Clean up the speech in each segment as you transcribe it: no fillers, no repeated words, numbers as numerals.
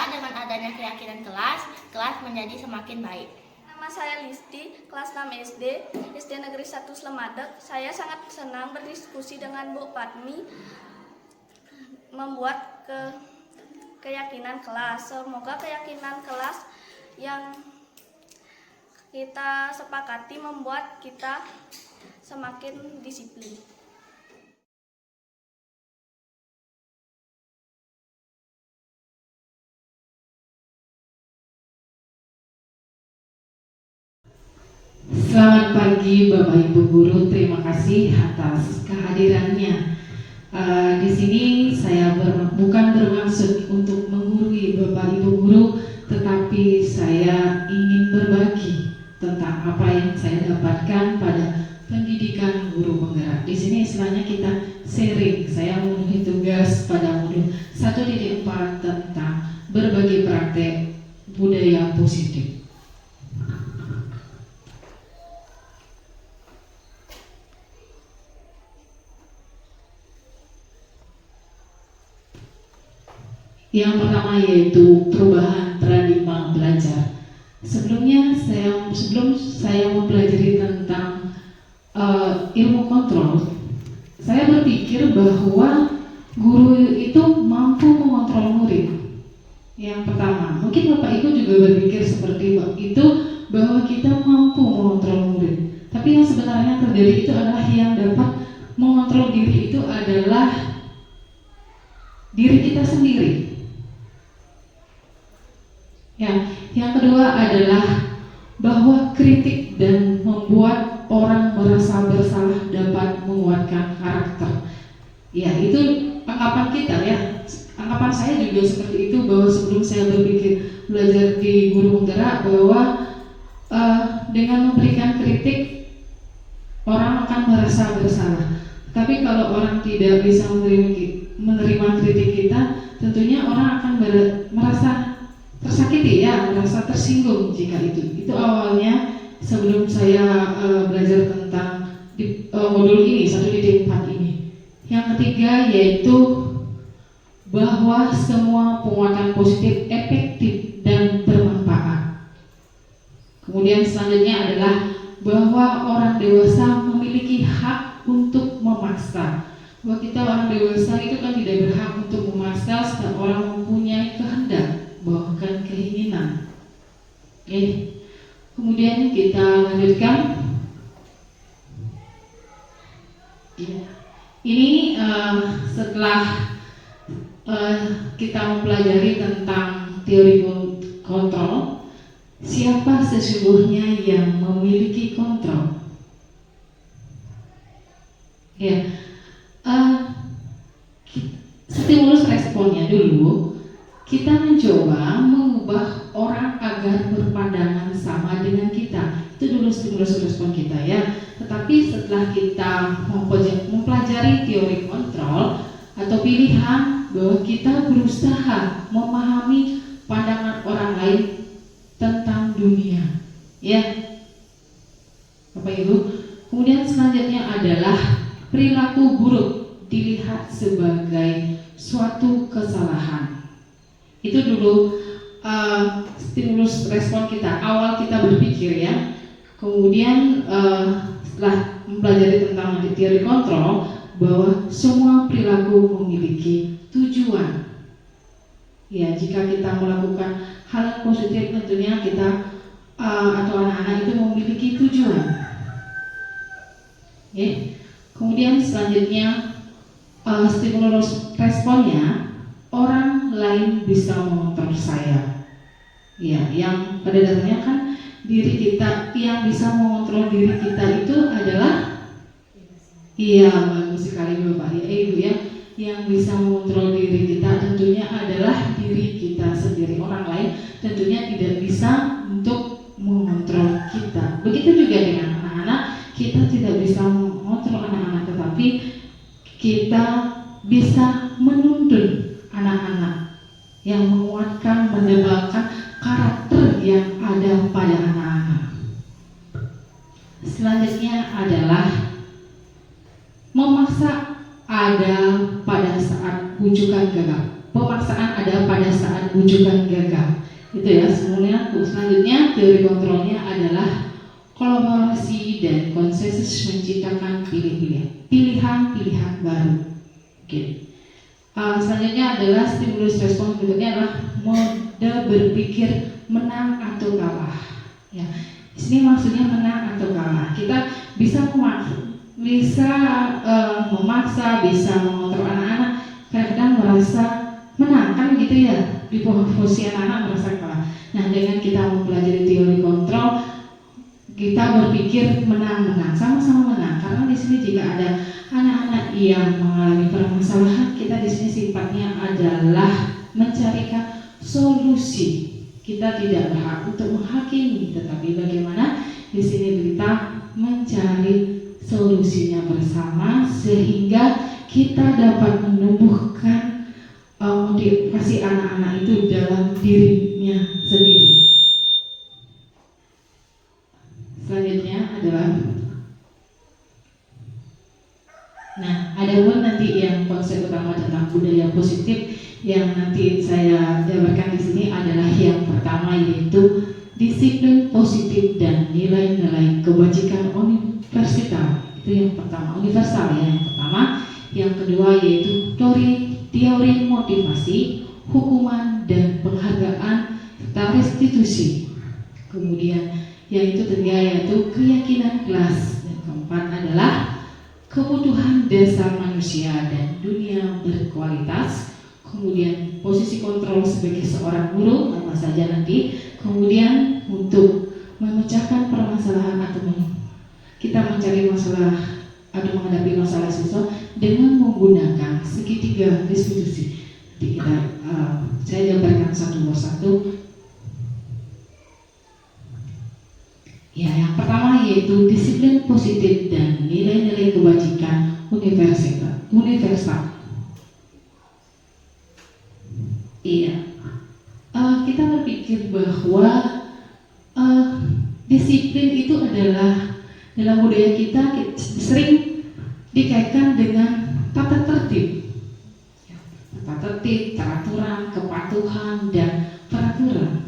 dengan adanya keyakinan kelas menjadi semakin baik. Nama saya Listi, kelas 6 SD, SD Negeri 1 Slemadeg. Saya sangat senang berdiskusi dengan Bu Patmi membuat keyakinan kelas. Semoga keyakinan kelas yang kita sepakati membuat kita semakin disiplin. Selamat pagi Bapak Ibu Guru, terima kasih atas kehadirannya. Di sini saya bukan bermaksud untuk menggurui Bapak Ibu Guru, tetapi saya ingin berbagi tentang apa yang saya dapatkan pada pendidikan guru penggerak. Di sini istilahnya kita sharing. Saya memenuhi tugas pada modul 1.4 tentang berbagi praktek budaya positif. Yang pertama yaitu perubahan paradigma belajar. Sebelum saya mempelajari tentang ilmu kontrol, saya berpikir bahwa guru itu mampu mengontrol murid. Yang pertama, mungkin Bapak Ibu juga berpikir seperti itu, bahwa kita mampu mengontrol murid. Tapi yang sebenarnya terjadi itu adalah yang dapat mengontrol diri itu adalah diri kita sendiri. Yang kedua adalah bahwa kritik dan membuat orang merasa bersalah dapat menguatkan karakter. Ya, itu anggapan kita ya. Anggapan saya juga seperti itu, bahwa sebelum saya berpikir belajar di guru penggerak, bahwa dengan memberikan kritik orang akan merasa bersalah. Tapi kalau orang tidak bisa menerima kritik kita, tentunya orang akan merasa tersakiti ya, merasa tersinggung jika itu. Itu awalnya sebelum saya belajar tentang modul ini 1.4 ini. Yang ketiga yaitu bahwa semua penguatan positif efektif dan bermanfaat. Kemudian selanjutnya adalah bahwa orang dewasa memiliki hak untuk memaksa. Bahwa kita orang dewasa itu kan tidak berhak untuk memaksa, setiap orang mempunyai kehendak, bahkan keinginan. Oke. Kemudian kita lanjutkan. Ya. Ini setelah kita mempelajari tentang teori kontrol, siapa sesungguhnya yang memiliki kontrol? Ya. Stimulus responnya dulu. Kita mencoba mengubah orang agar berpandangan sama dengan kita. Itu dulu stimulus respon kita ya. Tetapi setelah kita mempelajari teori kontrol atau pilihan, bahwa kita berusaha memahami pandangan orang lain tentang dunia. Ya, Bapak Ibu. Kemudian selanjutnya adalah perilaku buruk dilihat sebagai suatu kesalahan. Itu dulu stimulus respon kita, awal kita berpikir ya. Kemudian setelah mempelajari tentang teori kontrol, bahwa semua perilaku memiliki tujuan. Ya, jika kita melakukan hal yang positif, tentunya kita atau anak-anak itu memiliki tujuan. Ya. Kemudian selanjutnya stimulus responnya, orang lain bisa mengontrol saya. Ya, yang pada dasarnya kan diri kita, yang bisa mengontrol diri kita itu adalah, iya bagus sekali Bapak ya Ibu ya, yang bisa mengontrol diri kita tentunya adalah diri kita sendiri. Orang lain tentunya tidak bisa untuk mengontrol kita. Begitu juga dengan anak-anak, kita tidak bisa mengontrol anak-anak, tetapi kita bisa menuntun anak-anak yang menguatkan, menebalkan karakter yang ada pada anak-anak. Selanjutnya adalah memaksa ada pada saat bujukan gagal. pemaksaan ada pada saat bujukan gagal. Itu ya. Selanjutnya teori kontrolnya adalah kolaborasi dan konsensus menciptakan pilihan-pilihan baru. Oke. Selanjutnya adalah stimulus respons. Berikutnya adalah mode berpikir menang atau kalah. Ya, di sini maksudnya menang atau kalah. Kita bisa memaksa, bisa mengontrol anak-anak. Kadang-kadang merasa menang, kan gitu ya. Di posisi anak-anak merasa kalah. Nah, dengan kita mempelajari teori kontrol, kita berpikir menang-menang, sama-sama menang. Karena di sini jika ada anak-anak yang mengalami permasalahan, kita di sini sifatnya adalah mencarikan solusi. Kita tidak berhak untuk menghakimi, tetapi bagaimana di sini kita mencari solusinya bersama sehingga kita dapat menumbuhkan motivasi anak-anak itu dalam dirinya sendiri. Selanjutnya adalah adapun nanti yang konsep utama tentang budaya positif yang nanti saya jabarkan di sini adalah yang pertama, yaitu disiplin positif dan nilai-nilai kebajikan universal. Itu yang pertama, universal ya yang pertama. Yang kedua yaitu teori motivasi, hukuman dan penghargaan serta restitusi. Kemudian yang itu ketiga yaitu keyakinan kelas. Dan keempat adalah kebutuhan dasar manusia dan dunia berkualitas. Kemudian posisi kontrol sebagai seorang guru apa saja nanti. Kemudian untuk memecahkan permasalahan atau kita mencari masalah atau menghadapi masalah siswa dengan menggunakan segitiga restitusi. Nanti saya jabarkan satu persatu. Ya, yang pertama yaitu disiplin positif dan nilai-nilai kebajikan universal. Iya, kita berpikir bahwa disiplin itu adalah dalam budaya kita sering dikaitkan dengan tata tertib, peraturan, kepatuhan dan peraturan.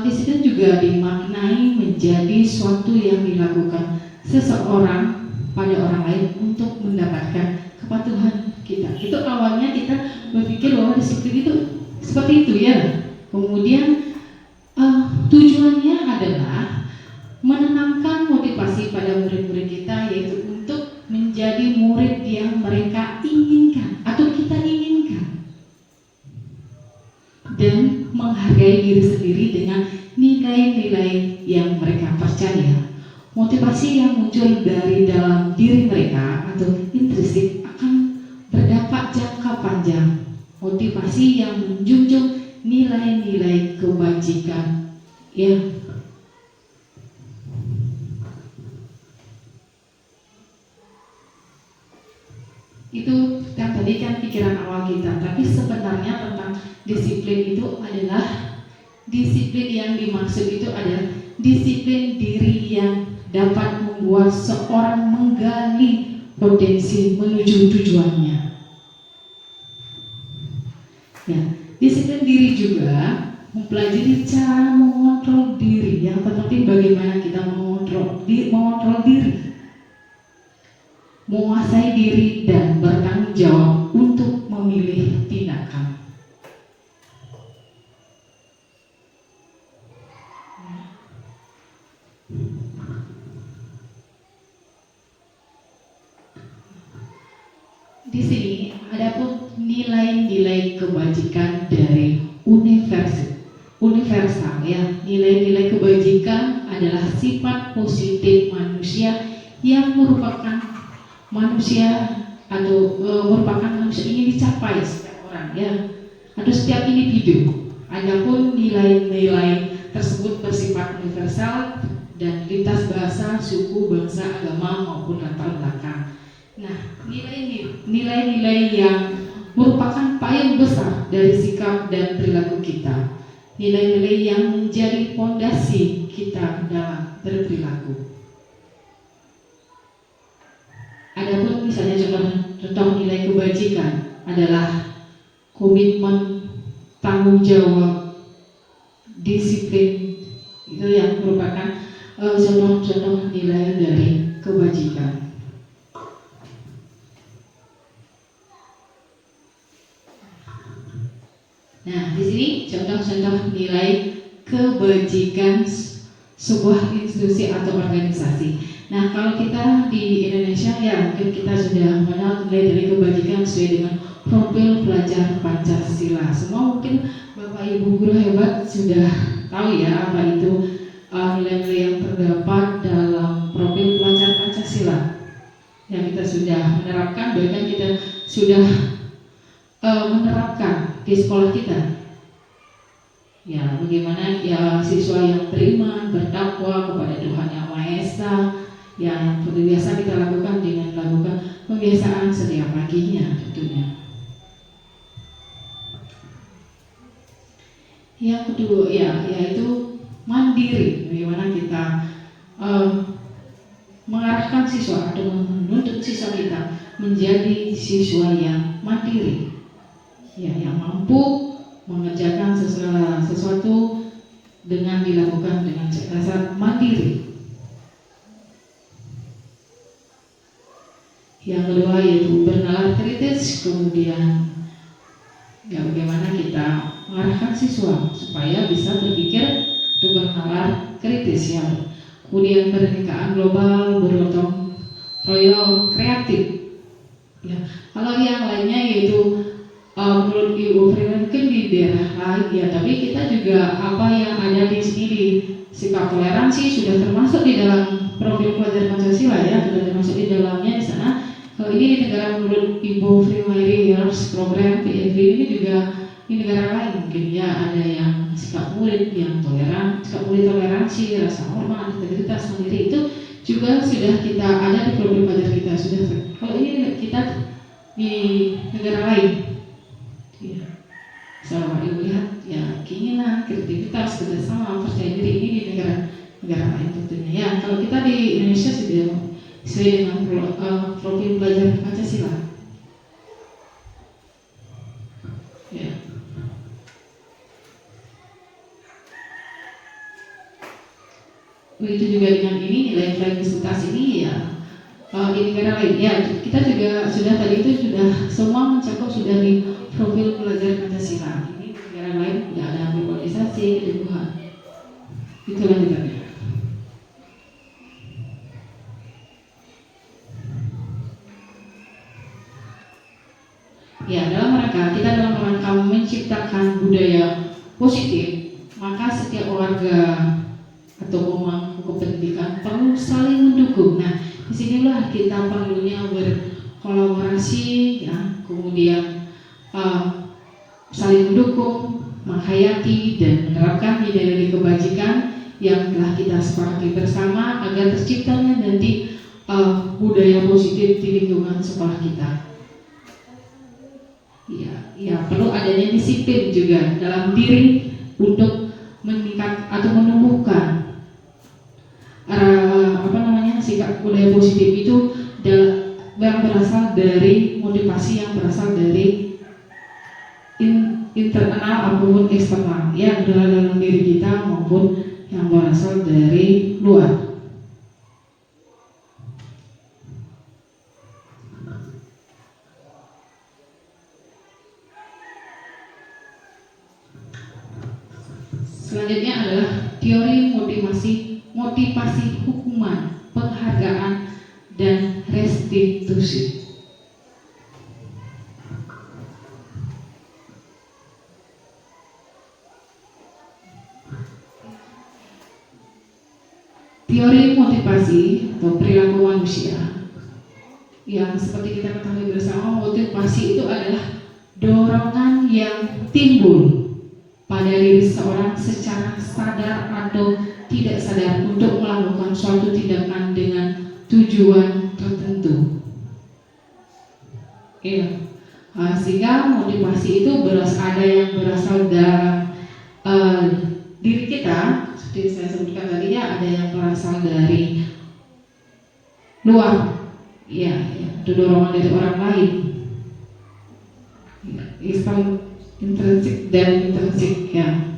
Di situ juga dimaknai menjadi suatu yang dilakukan seseorang pada orang lain untuk mendapatkan kepatuhan kita. Itu awalnya kita berpikir bahwa disiplin itu seperti itu ya. Kemudian tujuannya adalah menanamkan motivasi pada murid-murid kita, yaitu untuk menjadi murid yang mereka inginkan atau kita inginkan, dan menghargai diri sendiri dengan nilai-nilai yang mereka percaya. Motivasi yang muncul dari dalam diri mereka atau intrinsik akan berdampak jangka panjang. Motivasi yang menjunjung nilai-nilai kebajikan yang itu yang tadi kan pikiran awal kita, tapi sebenarnya tentang disiplin itu adalah disiplin yang dimaksud itu adalah disiplin diri yang dapat membuat seorang menggali potensi menuju tujuannya. Ya, disiplin diri juga mempelajari cara mengontrol diri. Yang terpenting bagaimana kita mengontrol diri, menguasai diri dan bertanggung jawab untuk memilih tindakan. Di sini adapun nilai-nilai kebajikan dari universal ya. Nilai-nilai kebajikan adalah sifat positif manusia yang merupakan manusia atau merupakan manusia ingin dicapai setiap orang ya, atau setiap individu. Adapun nilai-nilai tersebut bersifat universal dan lintas bahasa, suku, bangsa, agama maupun latar belakang. Nah, nilai-nilai yang merupakan payung besar dari sikap dan perilaku kita, nilai-nilai yang menjadi fondasi kita dalam berperilaku. Adapun misalnya contoh nilai kebajikan adalah komitmen, tanggung jawab, disiplin, itu yang merupakan contoh-contoh nilai dari kebajikan. Nah, di sini contoh-contoh nilai kebajikan sebuah institusi atau organisasi. Nah, kalau kita di Indonesia ya mungkin kita sudah mengenal nilai dari kebajikan sesuai dengan profil pelajar Pancasila. Semua mungkin Bapak Ibu guru hebat sudah tahu ya apa itu nilai-nilai yang terdapat dalam profil pelajar Pancasila. Yang kita sudah menerapkan, bahkan kita sudah menerapkan di sekolah kita. Ya, bagaimana ya siswa yang beriman, bertakwa kepada Tuhan Yang Maha Esa, yang seperti biasa kita lakukan dengan melakukan pembiasaan setiap paginya tentunya. Yang kedua ya, yaitu mandiri. Bagaimana kita mengarahkan siswa atau menuntut siswa kita menjadi siswa yang mandiri. Ya, yang mampu mengerjakan sesuatu dengan dilakukan dengan rasa mandiri. Yang kedua yaitu bernalar kritis, kemudian ya bagaimana kita mengarahkan siswa supaya bisa berpikir untuk bernalar kritis ya. Kemudian perennikaan global, bergotong royong, kreatif. Ya, kalau yang lainnya yaitu menurut Ibu Frida mungkin di daerah lain ya, tapi kita juga apa yang ada di sini di sikap toleransi sudah termasuk di dalam profil pelajar Pancasila ya, sudah termasuk di dalamnya di sana. Kalau ini di negara menurut Ibu Frimairi Years Program PFB ini juga di negara lain mungkin ya ada yang sikap murid yang toleran, sikap murid toleransi, rasa hormat, integritas, mandiri itu juga sudah kita ada di profil pelajar kita sudah. Kalau ini kita di negara lain. Ya. Sama Ibu lihat ya keinginan, kreativitas, kerjasama, percaya diri ini di negara lain tentunya. Ya kalau kita di Indonesia sudah sesuai dengan profil pelajar Pancasila. Ya. Begitu juga dengan ini nilai fleksibilitas ini ya. Di negara lain ya kita juga sudah tadi itu sudah semua mencakup sudah di profil pelajar Pancasila. Ini negara lain tidak ada globalisasi, kedudukan. Itu lanjutannya. Ya dalam rangka menciptakan budaya positif, maka setiap warga atau pemangku kependidikan perlu saling mendukung. Nah, disinilah kita perlunya berkolaborasi, ya, kemudian saling mendukung, menghayati dan menerapkan nilai-nilai kebajikan yang telah kita sepakati bersama agar terciptanya nanti budaya positif di lingkungan sekolah kita. Ya, perlu adanya disiplin juga dalam diri untuk meningkat atau menumbuhkan sikap budaya positif itu yang berasal dari motivasi yang berasal dari internal maupun eksternal, ya dalam diri kita maupun yang berasal dari luar. Selanjutnya adalah teori motivasi hukuman, penghargaan, dan restitusi. Teori motivasi atau perilaku manusia yang seperti kita ketahui bersama, motivasi itu adalah dorongan yang timbul pada diri seorang secara sadar atau tidak sadar untuk melakukan suatu tindakan dengan tujuan tertentu. Ya, sehingga motivasi itu ada yang berasal dalam diri kita, seperti saya sebutkan tadi ya, ada yang berasal dari luar, ya itu dorongan dari orang lain. intrinsik dan intrinsik ya.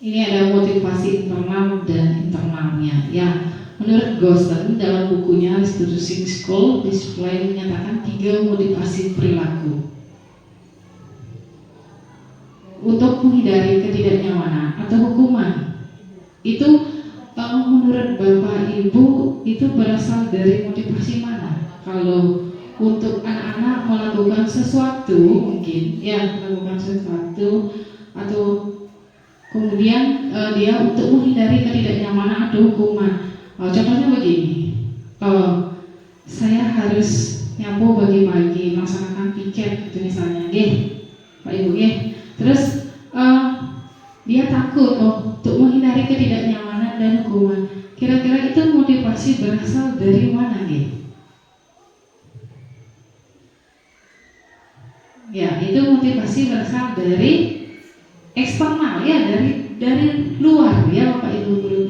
Ini ada motivasi internal dan internalnya ya. Menurut Gosden dalam bukunya Restituting School, Display menyatakan 3 motivasi perilaku untuk menghindari ketidaknyamanan atau hukuman. Itu menurut Bapak Ibu itu berasal dari motivasi mana? Kalau untuk anak-anak melakukan sesuatu mungkin ya melakukan sesuatu atau kemudian dia untuk menghindari ketidaknyamanan atau hukuman. Contohnya begini, saya harus nyapu pagi-pagi melaksanakan piket gitu misalnya, Pak Ibu, terus dia takut untuk menghindari ketidaknyamanan dan hukuman. Kira-kira itu motivasi berasal dari mana, Ya, itu motivasi berasal dari eksternal ya, dari luar ya Bapak Ibu guru.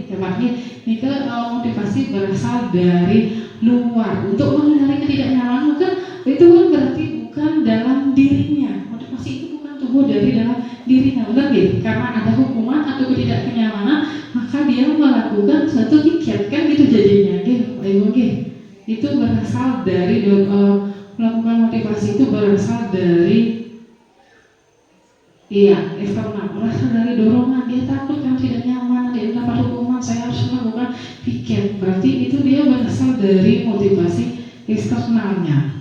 Tepatnya ini motivasi berasal dari luar untuk menghindari ketidaknyamanan, itu kan berarti bukan dalam dirinya. Motivasi itu bukan tumbuh dari dalam dirinya, benar ya? Karena ada hukuman atau ketidaknyamanan, maka dia melakukan suatu piket kan gitu jadinya, Bapak Ibu. Itu berasal dari melakukan motivasi itu berasal dari eksternal, berasal dari dorongan. Dia takut kan tidak nyaman, dia dapat hukuman, saya harus melakukan piket. Berarti itu dia berasal dari motivasi eksternalnya.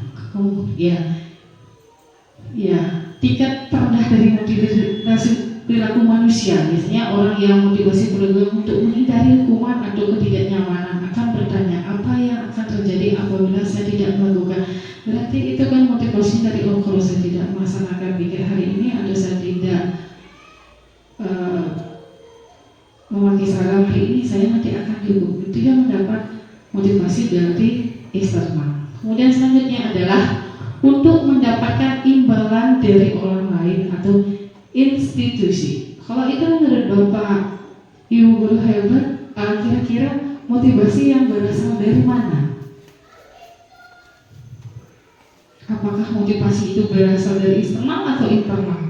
Tingkat terendah dari motivasi perilaku manusia, biasanya orang yang motivasi perilaku untuk menghindari hukuman atau ketidaknyamanan akan bertanya, apa yang akan terjadi apabila saya tidak melakukan. Berarti itu kan motivasi dari kalau saya tidak melaksanakan pikir hari ini atau saya tidak memakai seragam hari ini, saya nanti akan dihukum. Itu yang mendapat motivasi dari eksternal. Kemudian selanjutnya adalah untuk mendapatkan imbalan dari orang lain atau institusi. Kalau itu menurut Bapak Ibu guru hebat, kira-kira motivasi yang berasal dari mana? Apakah motivasi itu berasal dari eksternal atau internal?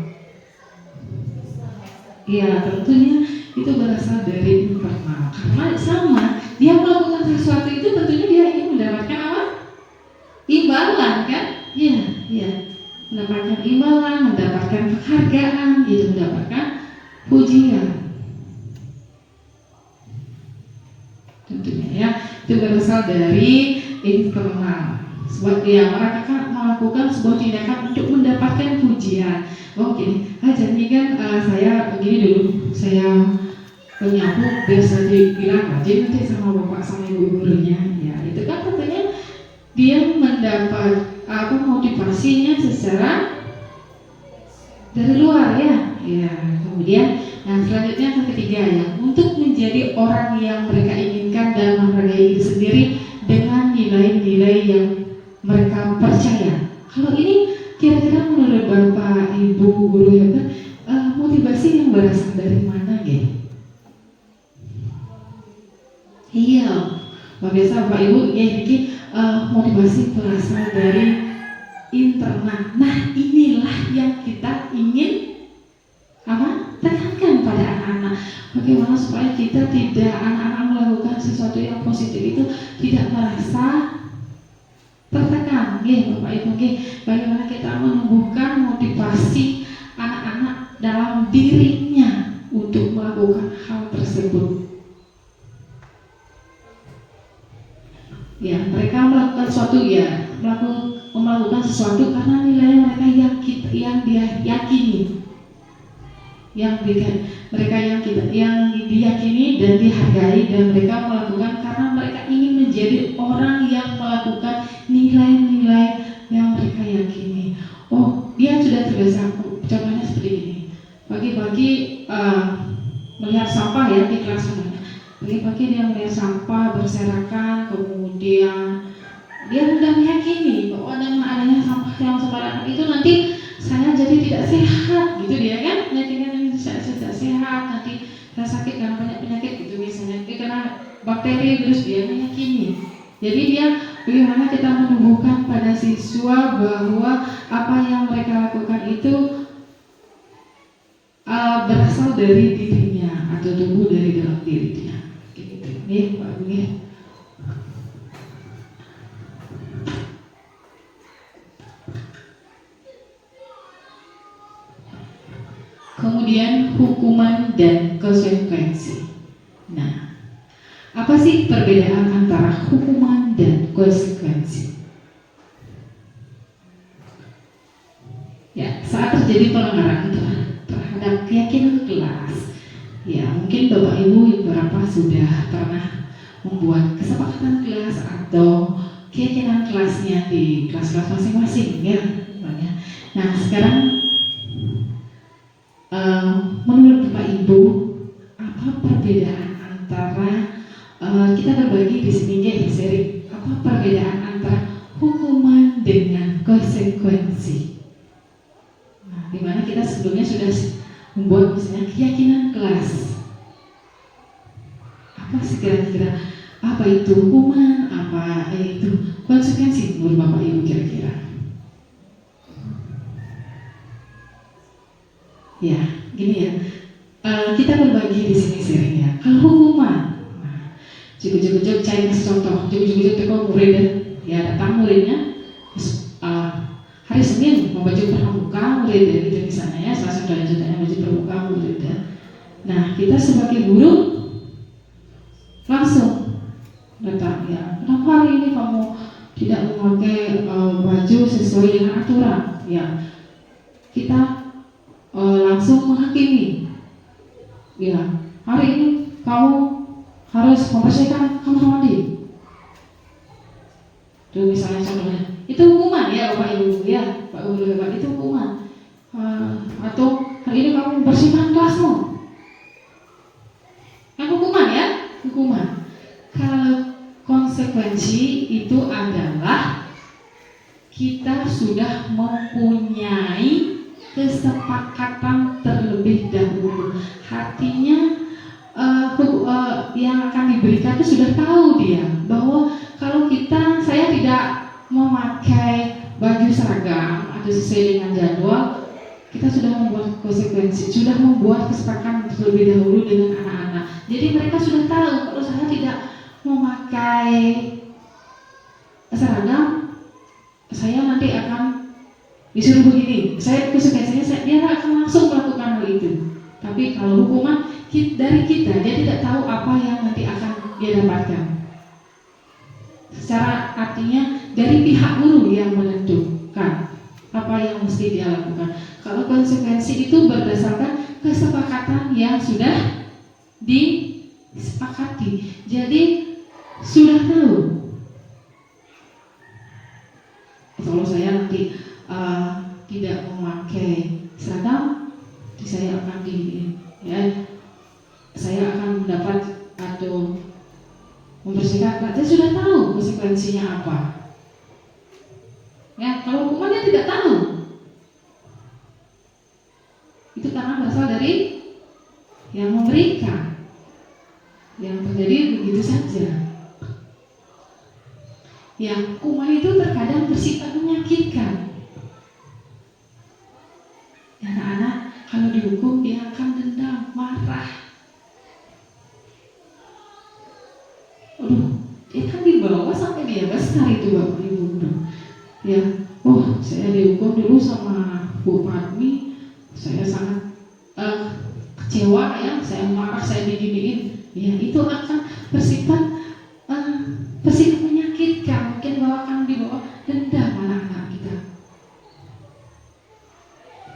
Ya, tentunya itu berasal dari internal. Karena sama, dia melakukan sesuatu itu tentunya dia ingin mendapatkan apa? Imbalan kan? Iya. Mendapatkan imbalan, mendapatkan penghargaan, mendapatkan pujian. Tentunya ya, itu berasal dari internal. Sebab dia mereka melakukan sebuah tindakan untuk mendapatkan pujian. Jadi kan saya begini dulu, saya penyapu biasa dibilang rajin nanti sama bapak sama ibu gurunya. Ya, itu kan tentunya dia mendapat motivasinya secara dari luar ya. Kemudian selanjutnya yang ketiga ya, untuk menjadi orang yang mereka inginkan dan menghargai diri sendiri dengan nilai-nilai yang mereka percaya. Kalau ini kira-kira menurut Bapak Ibu guru hebat, motivasi yang berasal dari mana Iya, biasa Bapak Ibu ini motivasi berasal dari internal. Nah, inilah yang kita ingin tekankan pada anak-anak. Bagaimana supaya kita anak-anak melakukan sesuatu yang positif itu tidak merasa tertekan, Bapak Ibu. Bagaimana kita menumbuhkan motivasi anak-anak dalam dirinya untuk melakukan hal tersebut. Ya, mereka melakukan sesuatu melakukan sesuatu karena nilai mereka yang dia yakini, yang diyakini dan dihargai, dan mereka melakukan karena mereka ingin menjadi orang yang melakukan nilai-nilai yang mereka yakini. Dia sudah terbiasa. Contohnya seperti ini. Pagi-pagi melihat sampah ya di kelas semuanya. Pagi-pagi dia melihat sampah berserakan, kemudian dia sudah meyakini bahwa dengan adanya sampah yang sembarangan itu nanti saya jadi tidak sehat, gitu dia kan? Nanti saya tidak sehat, nanti saya sakit karena banyak penyakit gitu misalnya. Karena materi, terus dia meyakini. Jadi dia bagaimana kita menumbuhkan pada siswa bahwa apa yang mereka lakukan itu berasal dari dirinya atau tumbuh dari dalam dirinya. Gitu. Nih, Pak Bung. Kemudian hukuman dan konsekuensi. Nah, apa sih perbedaan antara hukuman dan konsekuensi? Ya, saat terjadi pelanggaran terhadap keyakinan kelas, ya mungkin Bapak Ibu beberapa sudah pernah membuat kesepakatan kelas atau keyakinan kelasnya di kelas-kelas masing-masing, ya. Nah, sekarang menurut Bapak Ibu, apa perbedaan antara kita berbagi di sini ya di sharing, apa perbedaan antara hukuman dengan konsekuensi? Nah, dimana kita sebelumnya sudah membuat misalnya keyakinan kelas. Apa sih kira-kira? Apa itu hukuman? Apa itu konsekuensi menurut Bapak Ibu kira-kira? Ya, gini ya. Kita berbagi di sini sharing ya. Kalau hukuman, nah, cukup-cukup saya kasih contoh. Cukup-cukup teko murid ya datang muridnya. Hari Senin mau baju pramuka murid itu misalnya ya, salah satu ajudannya baju pramuka murid. Nah, kita sebagai guru langsung datang ya. Kenapa hari ini kamu tidak memakai baju sesuai dengan aturan? Ya, kita langsung menghakimi. Ya, hari ini kamu harus membersihkan kamar mandi. Itu misalnya contohnya. Itu hukuman ya Bapak Ibu ya, Pak Guru Bapak, itu hukuman. Atau hari ini kamu membersihkan kelasmu. Yang hukuman ya, hukuman. Kalau konsekuensi itu adalah kita sudah mempunyai kesepakatan terlebih dahulu. Artinya yang akan diberikan itu sudah tahu dia bahwa kalau saya tidak memakai baju seragam atau sesuai dengan jadwal, kita sudah membuat konsekuensi, sudah membuat kesepakatan terlebih dahulu dengan anak-anak. Jadi mereka sudah tahu kalau saya tidak memakai seragam, saya nanti akan disuruh begini. Konsekuensinya dia akan langsung melakukan hal itu. Tapi kalau hukuman dari kita, dia tidak tahu apa yang nanti akan dia dapatkan. Secara artinya dari pihak guru yang menentukan apa yang mesti dia lakukan. Kalau konsekuensi itu berdasarkan kesepakatan yang sudah disepakati. Jadi sudah tahu. Kalau saya nanti tidak memakai seragam, saya akan saya akan mendapat atau membersihkan. Dia sudah tahu konsekuensinya apa. Ya, kalau hukumannya tidak tahu, itu karena berasal dari yang memberikan, yang terjadi begitu saja. Yang hukuman itu terkadang bersifat menyakitkan. Anak-anak kalau dihukum dia akan dendam, marah. Dia kan dibawa sampai dia besar itu Bapak Ibu. Ya, saya dihukum dulu sama Bu Padmi, saya sangat kecewa ya, saya marah, saya diginiin. Ya, itu akan bersifat menyakitkan, mungkin akan dibawa dendam anak-anak kita.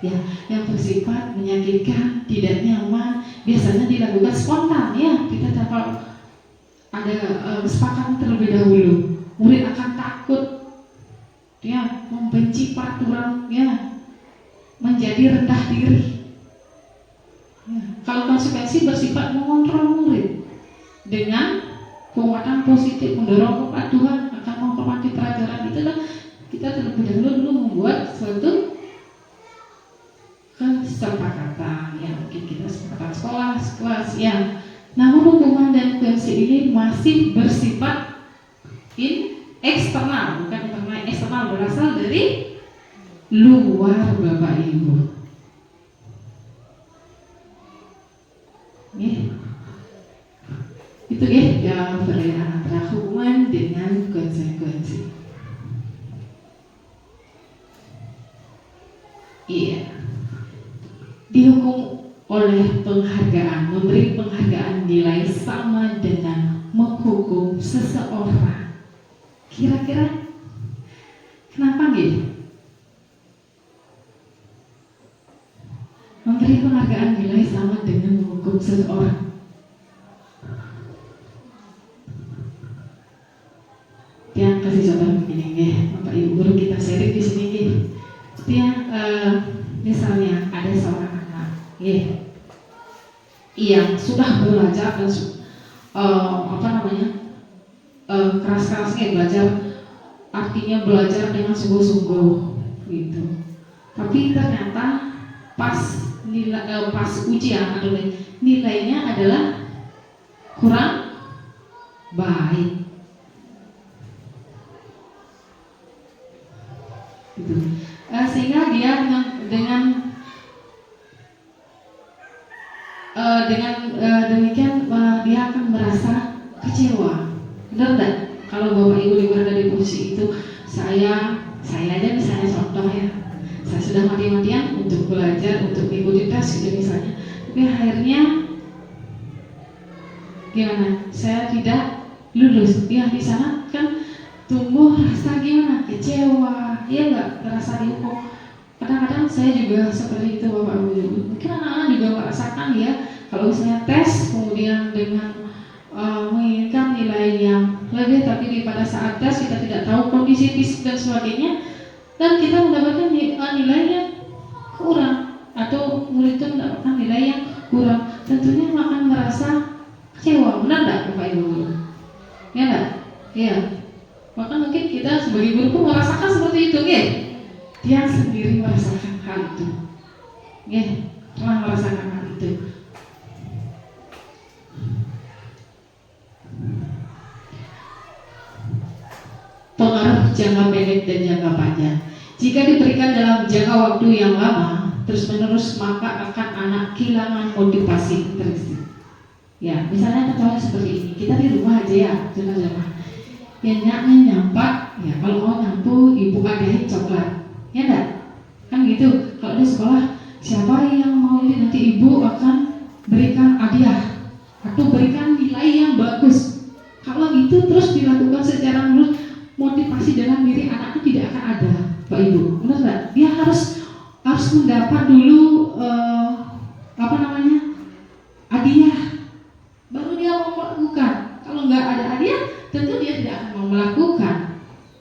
Ya, yang bersifat menyakitkan, tidak nyaman, biasanya dilakukan spontan ya. Kita dapat ada kesepakatan terlebih dahulu. Murid akan takut, ya, membenci peraturan, ya, menjadi rendah diri. Ya, kalau konsekuensi bersifat mengontrol murid dengan penguatan positif, mendorong kepatuhan, akan menghormati pelajaran. Itulah kita terlebih dahulu membuat suatu kesepakatan, ya mungkin kita kesepakatan sekolah, kelas, ya. Namun hukuman kehidupan dan konsep ini masih bersifat eksternal, bukan internal, eksternal, berasal dari luar Bapak Ibu. Itu yang perbedaan antara hukuman dengan konsekuensi. Iya, dihukum oleh penghargaan, memberi penghargaan nilai sama dengan menghukum seseorang. Kira-kira kenapa gitu? Memberi penghargaan nilai sama dengan menghukum seseorang. Yang kasih contoh begini, Bapak Ibu guru kita sharing di sini nih. Misalnya ada seorang anak, yang sudah belajar dan keras-kerasnya belajar, artinya belajar dengan sungguh-sungguh gitu. Tapi ternyata pas ujian atau nilainya adalah kurang baik. Gitu. Sehingga dia dengan demikian dia akan merasa kecewa. Benar tidak? Kalau Bapak Ibu berada di posisi itu, saya aja misalnya contoh ya, saya sudah mati-matian untuk belajar, untuk mengikuti tes gitu misalnya, tapi akhirnya gimana? Saya tidak lulus. Ya di sana kan tumbuh rasa gimana? Kecewa, ya enggak, terasa dihukum. Kadang-kadang saya juga seperti itu Bapak Ibu. Mungkin anak-anak juga merasakan ya, kalau misalnya tes kemudian dengan menginginkan nilai yang lebih, tapi pada saat tes kita tidak tahu kondisi fisik dan sebagainya, dan kita mendapatkan nilai yang kurang, atau murid itu mendapatkan nilai yang kurang, tentunya akan merasa kecewa. Benar tidak Bapak Ibu? Ya enggak? Ya. Bahkan mungkin kita sebagai guru pun merasakan seperti itu, ya. Dia sendiri merasakan hal itu, ya, pernah merasakan hal itu. Pengaruh jangka pendek dan jangka panjang. Jika diberikan dalam jangka waktu yang lama terus-menerus, maka akan anak kehilangan motivasi intrinsic. Ya, misalnya contohnya seperti ini. Kita di rumah aja ya, jemaah. Yang nyampak, ya kalau mau nyampu ibu hadiahin coklat. Ya enggak? Kan gitu. Kalau di sekolah, siapa yang mau ini nanti ibu akan berikan hadiah atau berikan nilai yang bagus. Kalau gitu terus dilakukan secara menurut, motivasi dalam diri anak itu tidak akan ada, Pak Ibu. Benar enggak? Dia harus mendapat dulu hadiah, baru dia mau melakukan. Kalau nggak ada hadiah, tentu dia tidak akan mau melakukan.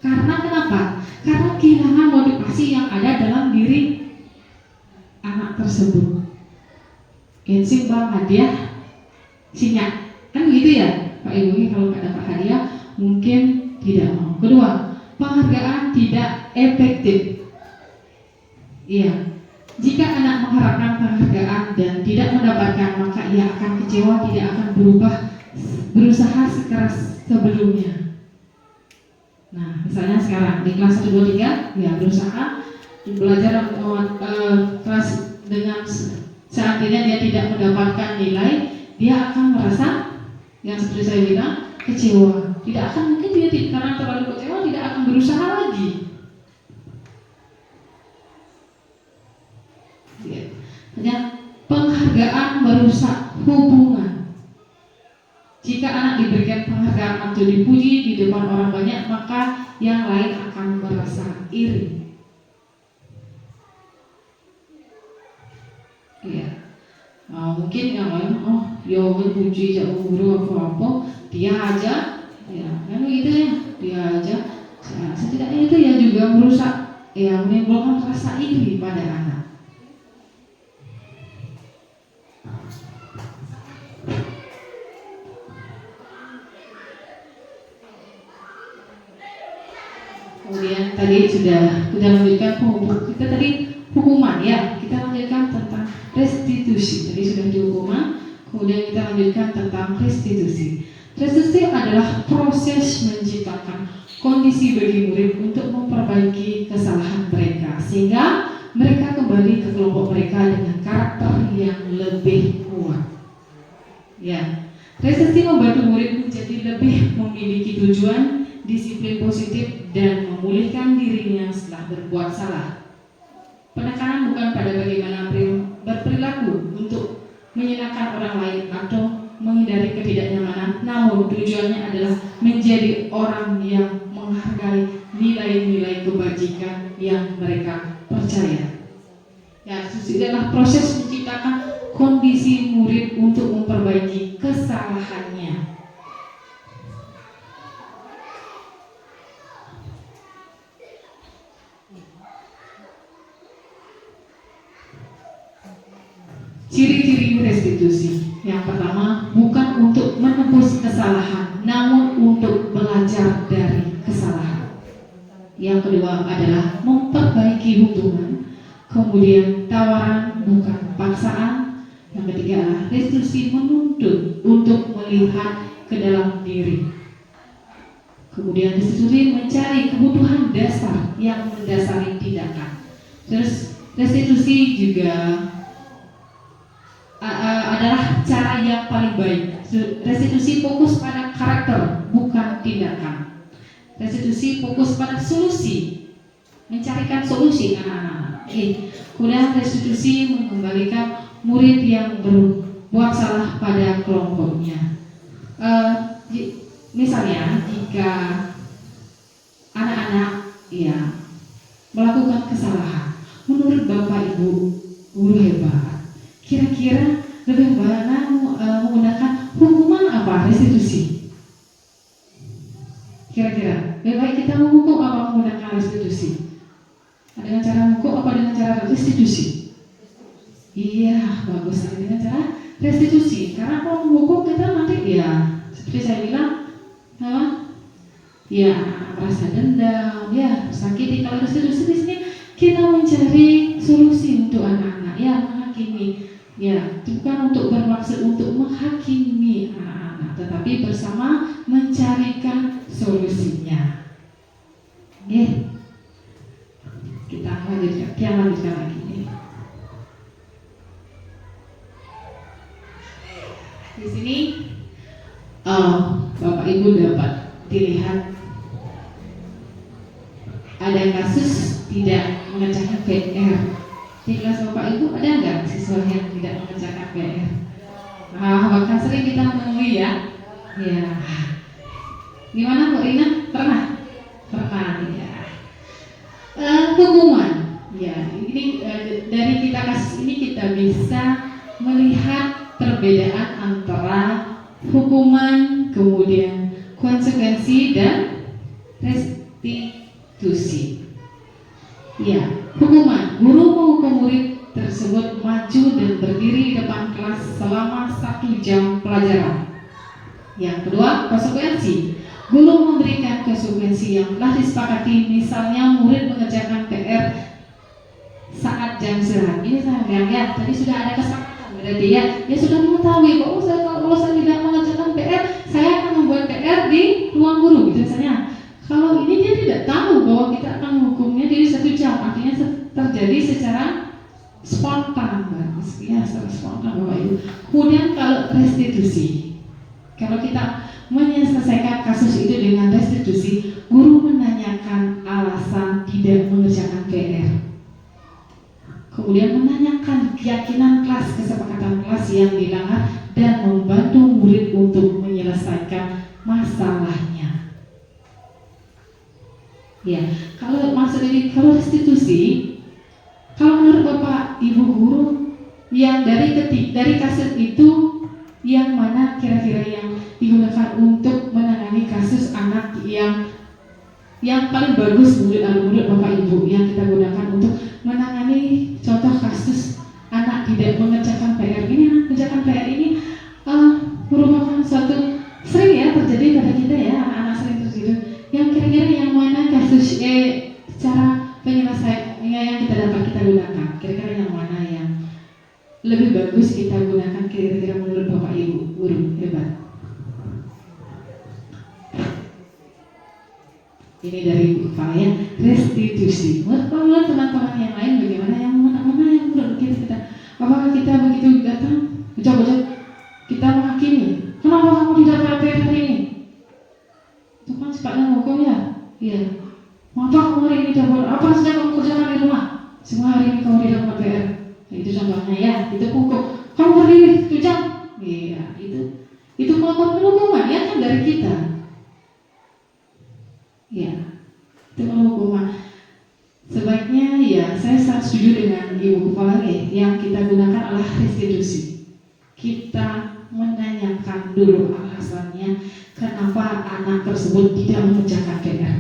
Karena kenapa? Karena kehilangan motivasi yang ada dalam diri anak tersebut. Gensing bang hadiah, sinyak, kan gitu ya Pak Ibu. Kalau nggak dapat hadiah, mungkin tidak mau. Kedua, penghargaan tidak efektif. Iya, jika anak mengharapkan penghargaan dan tidak mendapatkan, maka ia akan kecewa, tidak akan berusaha sekeras sebelumnya. Nah, misalnya sekarang di kelas 1, 2, 3, ya berusaha belajar kelas dengan seandainya dia tidak mendapatkan nilai, dia akan merasa yang seperti saya bilang kecewa. Tidak akan, mungkin dia karena terlalu kecewa tidak akan berusaha lagi. Hanya penghargaan merusak hubungan. Jika anak diberikan penghargaan atau dipuji di depan orang banyak, maka yang lain akan merasa iri. Ya, mungkin yang lain, dia memuji jauh guru apa-apa, dia aja, ya, kan gitu ya, dia aja. Setidaknya itu ya juga merusak, ya, menimbulkan rasa iri pada anak. Kemudian tadi sudah kita lanjutkan kita tadi hukuman ya, kita lanjutkan tentang restitusi. Tadi sudah dihukuman, Kemudian kita lanjutkan tentang restitusi. Restitusi adalah proses menciptakan kondisi bagi murid untuk memperbaiki kesalahan mereka sehingga mereka kembali ke kelompok mereka dengan karakter yang lebih kuat. Ya, restitusi membantu murid menjadi lebih memiliki tujuan, disiplin positif, dan memulihkan dirinya setelah berbuat salah. Penekanan bukan pada bagaimana berperilaku untuk menyenangkan orang lain atau menghindari ketidaknyamanan, namun tujuannya adalah menjadi orang yang menghargai nilai-nilai kebajikan yang mereka percaya. Ya, itu adalah proses menciptakan kondisi murid untuk memperbaiki kesalahannya. Ciri-ciri restitusi. Yang pertama, bukan untuk menebus kesalahan, namun untuk belajar dari kesalahan. Yang kedua adalah memperbaiki hubungan. Kemudian tawaran bukan paksaan. Yang ketiga adalah restitusi menuntut untuk melihat ke dalam diri. Kemudian restitusi mencari kebutuhan dasar yang mendasari tindakan. Terus restitusi juga adalah cara yang paling baik. Restitusi fokus pada karakter, bukan tindakan. Restitusi fokus pada solusi, mencarikan solusi anak-anak. Kemudian restitusi mengembalikan murid yang berbuat salah pada kelompoknya. Misalnya jika anak-anak melakukan kesalahan, menurut Bapak Ibu guru hebat, kira-kira lebih baik menggunakan hukuman apa restitusi? Kira-kira lebih baik kita menghukum apa menggunakan restitusi? Dengan cara menghukum apa dengan cara restitusi? Iya, bagus, dengan cara restitusi. Karena kalau menghukum kita nanti seperti saya bilang, merasa dendam, sakiti. Kalau restitusi di sini kita mencari solusi untuk anak-anak, menghakimi. Bukan untuk bermaksud untuk menghakimi anak-anak, tetapi bersama mencarikan solusinya. Kita lanjutkan lagi. Di sini Bapak Ibu dapat dilihat ada kasus tidak mengerjakan PR. Di kelas Bapak Ibu ada nggak siswa yang tidak mengerjakan PR? Bahkan sering kita menemui ya. Gimana Bu Rina? Pernah ya. Hukuman. Ini dari kita kasus ini kita bisa melihat perbedaan antara hukuman, kemudian konsekuensi dan restitusi. Hukuman. Guru menghukum murid tersebut maju dan berdiri di depan kelas selama 1 jam pelajaran. Yang kedua, konsekuensi. Guru memberikan konsekuensi yang telah disepakati, misalnya murid mengerjakan PR saat jam istirahat. Ini saya bilang tadi sudah ada kesepakatan, berarti ya sudah mengetahui bahwa kalau saya tidak mengerjakan PR, saya akan membuat PR di ruang guru, misalnya. Kalau ini dia tidak tahu bahwa kita akan menghukumnya di 1 jam, artinya terjadi secara spontan, secara spontan Bapak Ibu. Kemudian kalau restitusi, kalau kita menyelesaikan kasus itu dengan restitusi, guru menanyakan alasan tidak mengerjakan PR. Kemudian menanyakan keyakinan kelas, kesepakatan kelas yang dilanggar, dan membantu murid untuk menyelesaikan masalahnya. Kalau restitusi, kalau menurut Bapak Ibu guru, yang dari kasus itu yang mana kira-kira yang digunakan untuk menangani kasus anak yang paling bagus menurut Bapak Ibu yang kita gunakan untuk menangani contoh kasus anak tidak mengerjakan PR ini? Mengerjakan PR ini merupakan suatu sering terjadi pada kita anak-anak sering terjadi. Yang kira-kira yang mana kasus cara penyelesaian yang kita gunakan, kira-kira yang mana yang lebih bagus kita gunakan kira-kira menurut Bapak ini dari Ibu Kepala ya, restitusi. Menurut teman-teman yang lain bagaimana, yang mana yang menurut kita, apakah kita begitu datang ucap-ucap kita menghakimi, kenapa kamu tidak KPR hari ini? Itu kan sifatnya hukum ya. Iya. Mengapa kamu hari ini dapat? Apa saja kamu kerjakan di rumah? Semua hari ini kamu tidak KPR. Nah, itu contohnya ya. Itu hukum. Kamu berdiri 1 jam. Iya. Itu melakukan hukuman ya kan dari kita. Ya. Itu hukuman. Sebaiknya ya saya sangat setuju dengan Ibu Kepala yang kita gunakan adalah restitusi. Kita menanyakan dulu alasannya kenapa anak tersebut tidak mengerjakan PR.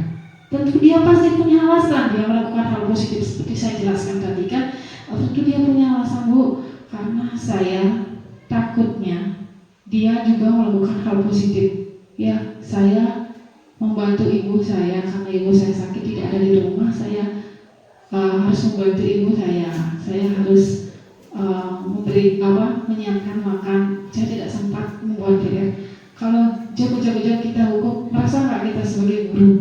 Tentu dia pasti punya alasan dia melakukan hal positif seperti saya jelaskan tadi kan. Tentu dia punya alasan, Bu, karena saya takutnya dia juga melakukan hal positif. Ya, saya membantu ibu saya karena ibu saya sakit tidak ada di rumah. Saya harus membantu ibu saya harus menyiapkan makan. Saya tidak sempat membuat PR. Kalau jauh-jauh kita hukum, merasa nggak kita sebagai guru?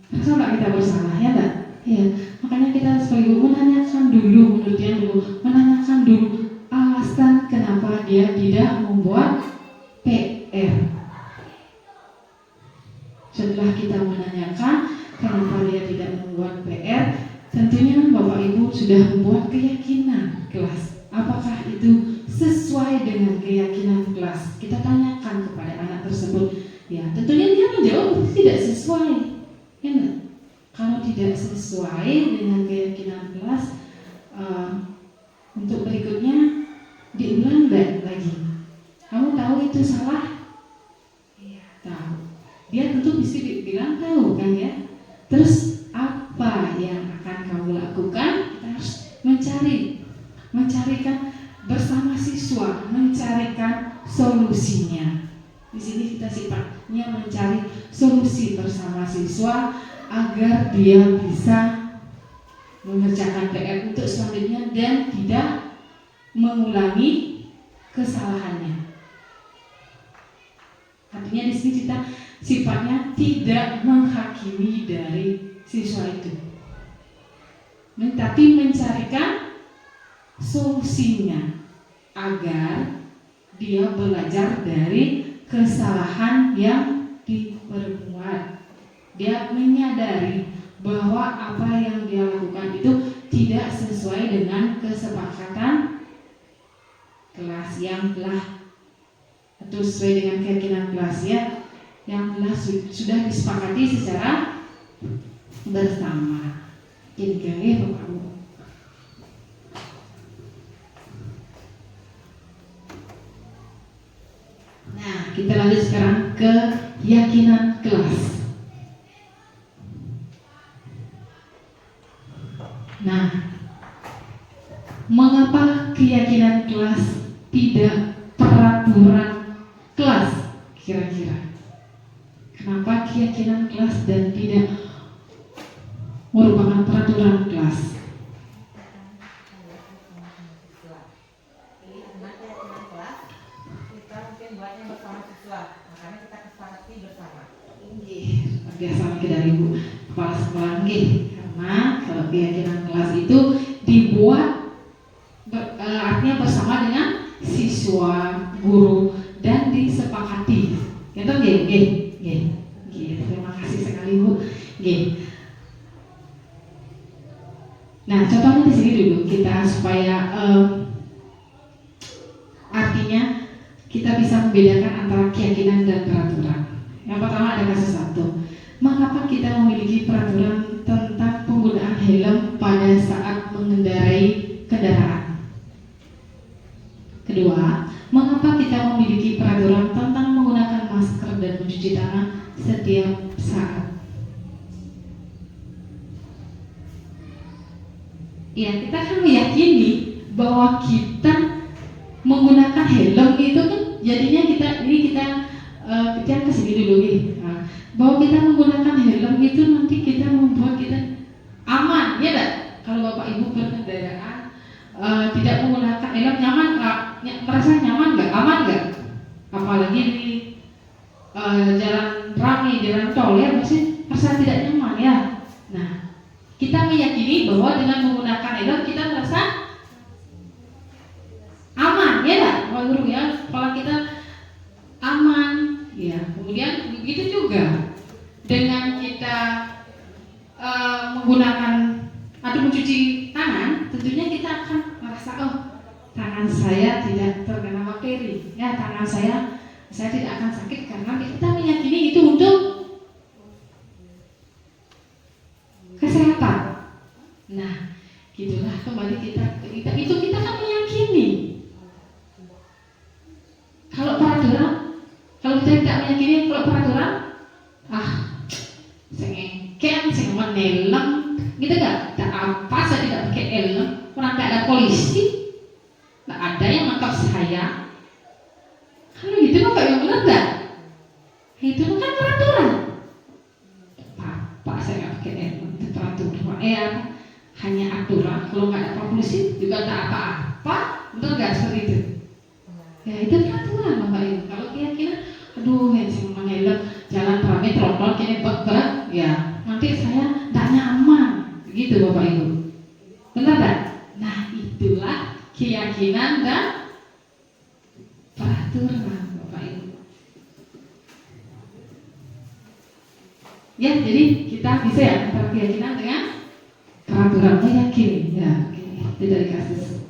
Merasa nggak kita bersalah ya nggak? Ya, makanya kita sebagai guru menanyakan dulu, menanyakan dulu alasan kenapa dia tidak membuat PR. Setelah kita menanyakan kenapa dia tidak membuat PR, tentunya Bapak Ibu sudah membuat keyakinan kelas. Apakah itu sesuai dengan keyakinan kelas? Kita tanyakan kepada anak tersebut. Ya, tentunya dia menjawab tidak sesuai. Ya, kalau tidak sesuai dengan keyakinan kelas, untuk berikutnya diulang lagi. Kamu tahu itu salah? Iya, tahu. Dia tentu bisa bilang tahu kan ya. Terus apa yang akan kamu lakukan? Kita harus mencarikan bersama siswa, mencarikan solusinya. Di sini kita sifatnya mencari solusi bersama siswa agar dia bisa mengerjakan PR untuk selanjutnya dan tidak mengulangi kesalahannya. Artinya di sini kita sifatnya tidak menghakimi dari siswa itu, tapi mencarikan solusinya agar dia belajar dari kesalahan yang diperbuat. Dia menyadari bahwa apa yang dia lakukan itu tidak sesuai dengan kesepakatan kelas yang telah atau sesuai dengan keyakinan kelas ya, yang telah sudah disepakati secara bersama. Jadi Bapak Ibu. Nah, kita lanjut sekarang ke keyakinan kelas. Nah, mengapa keyakinan kelas tidak peraturan kelas kira-kira? Kenapa keyakinan kelas dan tidak merupakan peraturan kelas? Biasa dari Ibu Kepala Sekolah karena kalau keyakinan kelas itu dibuat artinya bersama dengan siswa, guru dan disepakati. Gitu terima kasih sekali Bu. Nah, contohnya di sini dulu kita supaya artinya kita bisa membedakan antara keyakinan dan peraturan. Yang pertama ada kasus 1. Mengapa kita memiliki peraturan tentang penggunaan helm pada saat mengendarai kendaraan? Kedua, mengapa kita memiliki peraturan tentang menggunakan masker dan mencuci tangan setiap saat? Ya, kita kan meyakini bahwa kita menggunakan helm itu kan jadinya kita kesini dulu nih. Bahwa kita menggunakan helm itu nanti kita membuat kita aman, ya enggak? Kalau Bapak Ibu berkendaraan tidak menggunakan helm, nyaman nggak? Merasa nyaman nggak? Aman nggak? Apalagi di jalan ramai, jalan tol ya, pasti merasa tidak nyaman ya. dengan menggunakan helm kita merasa aman, ya nggak, Pak Guru ya? Kalau kita aman, ya. Kemudian begitu juga dengan kita menggunakan atau mencuci tangan, tentunya kita akan merasa tangan saya tidak terkena bakteri, ya tangan saya tidak akan sakit karena kita meyakini itu untuk kesehatan. Nah, gitulah kembali kita itu kita kan meyakini. Kalau peraturan, kalau kita tidak meyakini kalau peraturan, sengken, menelem, gitu gak? Tak apa, saya tidak pakai helm, orang tak ada polisi, tak ada yang nangkap saya. Kalau gitu Bapak yang benar gak? Itu kan peraturan. Apa saya nggak pakai helm, itu peraturan. Hanya aturan. Kalau nggak ada polisi juga tak apa-apa, betul gak seperti itu? Ya itu peraturan Bapak Ibu. Kalau keyakinan, yang saya mengelak jalan ramai trotol kini berat, ya nanti saya tak nyaman, begitu Bapak Ibu. Benar tak? Nah itulah keyakinan dan peraturan Bapak Ibu. Ya jadi kita bisa ya antara keyakinan dengan peraturan, meyakini, ya tidak dikasih.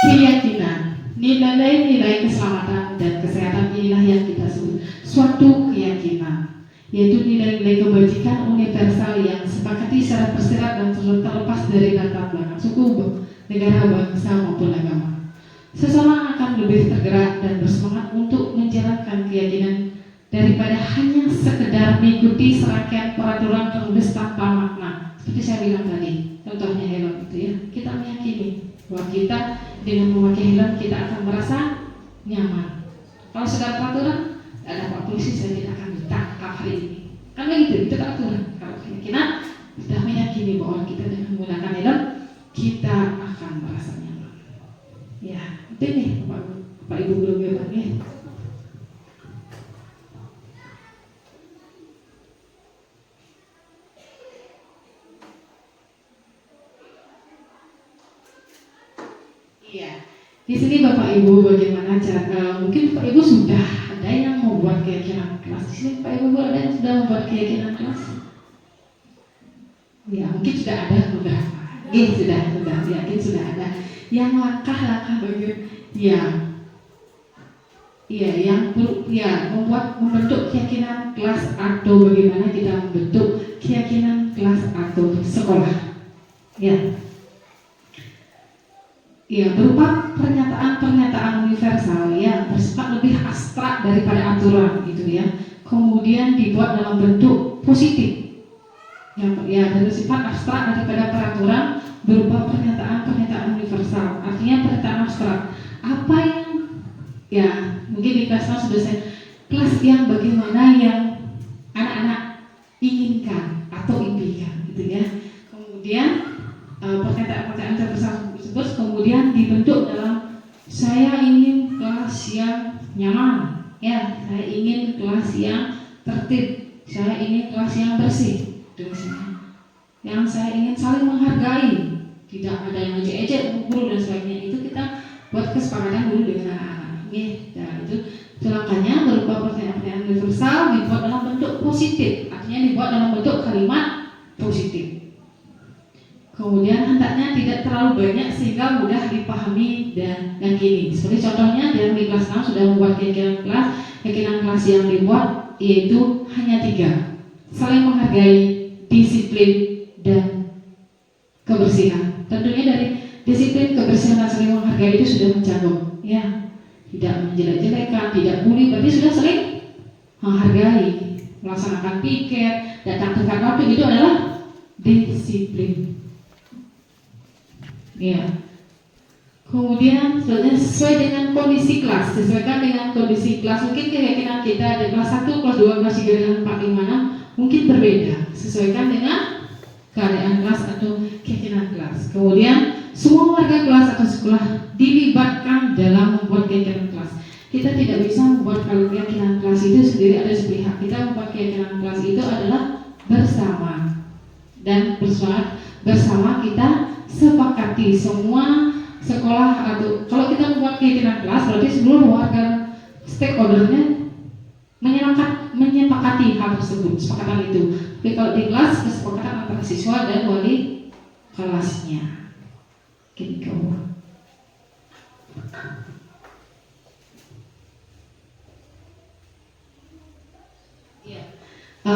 Keyakinan, nilai-nilai keselamatan dan kesehatan inilah yang kita sebut suatu keyakinan, yaitu nilai-nilai kebajikan universal yang sepakati secara tersirat dan terlepas dari latar belakang suku, negara, bangsa maupun agama. Seseorang akan lebih tergerak dan bersemangat untuk menjalankan keyakinan daripada hanya sekedar mengikuti serangkaian peraturan tertulis tanpa makna. Seperti saya bilang tadi, contohnya helm itu ya, kita meyakini bahwa kita dengan memakai helm kita akan merasa nyaman. Kalau sudah peraturan, ada Pak Polisi, saya tidak akan ditangkap hari ini. Kan begitu, itu peraturan. Kalau keyakinan, kita meyakini bahwa kita dengan menggunakan helm, kita akan merasa nyaman. Ya, itu nih Bapak Ibu belum ya. Iya, di sini Bapak Ibu bagaimana cara? Mungkin Bapak Ibu sudah ada yang membuat keyakinan kelas. Di sini Bapak Ibu ada yang sudah membuat keyakinan kelas? Ya, mungkin sudah ada beberapa. Sudah, yakin sudah ada. Yang langkah-langkah membentuk keyakinan kelas atau bagaimana kita membentuk keyakinan kelas atau sekolah. Ya, berupa pernyataan-pernyataan universal yang bersifat lebih abstrak daripada aturan gitu ya. Kemudian dibuat dalam bentuk positif. Ya, bersifat abstrak daripada peraturan berupa pernyataan-pernyataan universal. Artinya pernyataan abstrak. Apa yang mungkin di kelas sudah saya kelas yang bagaimana yang anak-anak inginkan atau impikan gitu ya. Kemudian pernyataan-pernyataan tersebut kemudian dibentuk dalam saya ingin kelas yang nyaman, ya, saya ingin kelas yang tertib, saya ingin kelas yang bersih, yang saya ingin saling menghargai, tidak ada yang ejek-ejek, guru dan sebagainya. Itu kita buat kesepakatan dulu dengan anak-anak. Nah, itu langkahnya berupa pertanyaan-pertanyaan universal dibuat dalam bentuk positif, artinya dibuat dalam bentuk kalimat positif. Kemudian hendaknya tidak terlalu banyak sehingga mudah dipahami dan yang gini. Seperti contohnya di kelas 6 sudah membuat keyakinan kelas yang dibuat yaitu hanya 3. Saling menghargai, disiplin, dan kebersihan. Tentunya dari disiplin, kebersihan, dan saling menghargai itu sudah mencakup, ya. Tidak menjelek-jelekan, tidak bully, berarti sudah saling menghargai, melaksanakan piket, datang tepat waktu, itu adalah disiplin. Ya. Kemudian sesuai dengan kondisi kelas, sesuaikan dengan kondisi kelas. Mungkin keyakinan kita di kelas 1, kelas 2, kelas 3, dan 4, 5, 6 mungkin berbeda. Sesuaikan dengan keadaan kelas atau keyakinan kelas. Kemudian semua warga kelas atau sekolah dilibatkan dalam membuat keyakinan kelas. Kita tidak bisa membuat kalau keyakinan kelas itu sendiri ada sepihak. Kita membuat keyakinan kelas itu adalah bersama dan bersama kita sepakati semua sekolah, atau kalau kita membuat keyakinan kelas berarti seluruh warga stakeholdernya menyepakati hal tersebut, kesepakatan itu. Tapi kalau di kelas, kesepakatan antara siswa dan wali kelasnya. Gitu.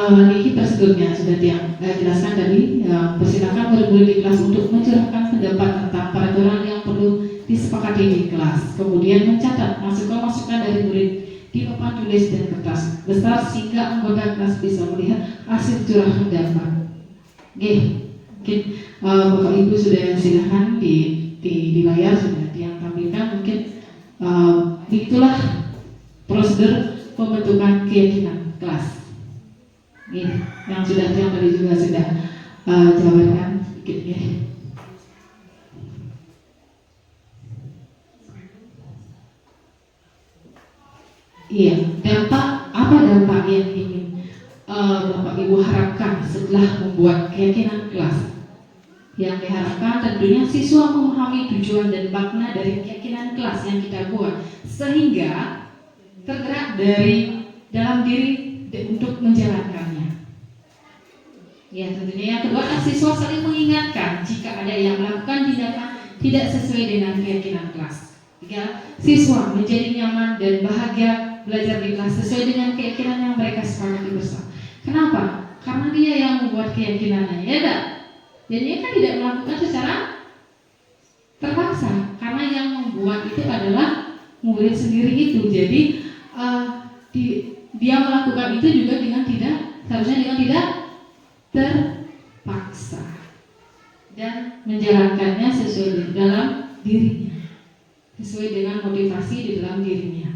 Niki prosedurnya sudah jelaskan tadi. Persilakan murid-murid di kelas untuk mencurahkan pendapat tentang peraturan yang perlu disepakati di kelas. Kemudian mencatat masukan-masukan dari murid di papan tulis dan kertas besar sehingga anggota kelas bisa melihat hasil curahan pendapat. Mungkin Bapak Ibu sudah silakan di layar sudah ditampilkan. Mungkin itulah prosedur pembentukan keyakinan kelas. Yang tadi juga sudah jawabankan sedikit ya. Iya, apa dampak yang ingin Bapak Ibu harapkan setelah membuat keyakinan kelas? Yang diharapkan tentunya siswa memahami tujuan dan makna dari keyakinan kelas yang kita buat, sehingga tergerak dari dalam diri untuk menjalankannya. Ya, tentunya yang kedua, siswa saling mengingatkan jika ada yang melakukan tindakan tidak sesuai dengan keyakinan kelas. Tiga, siswa menjadi nyaman dan bahagia belajar di kelas sesuai dengan keyakinan yang mereka sepakati bersama. Kenapa? Karena dia yang membuat keyakinannya, ya tak? Dan dia kan tidak melakukan secara terpaksa, karena yang membuat itu adalah murid sendiri itu. Jadi dia melakukan itu juga seharusnya dengan tidak terpaksa dan menjalankannya sesuai dalam dirinya, sesuai dengan motivasi di dalam dirinya.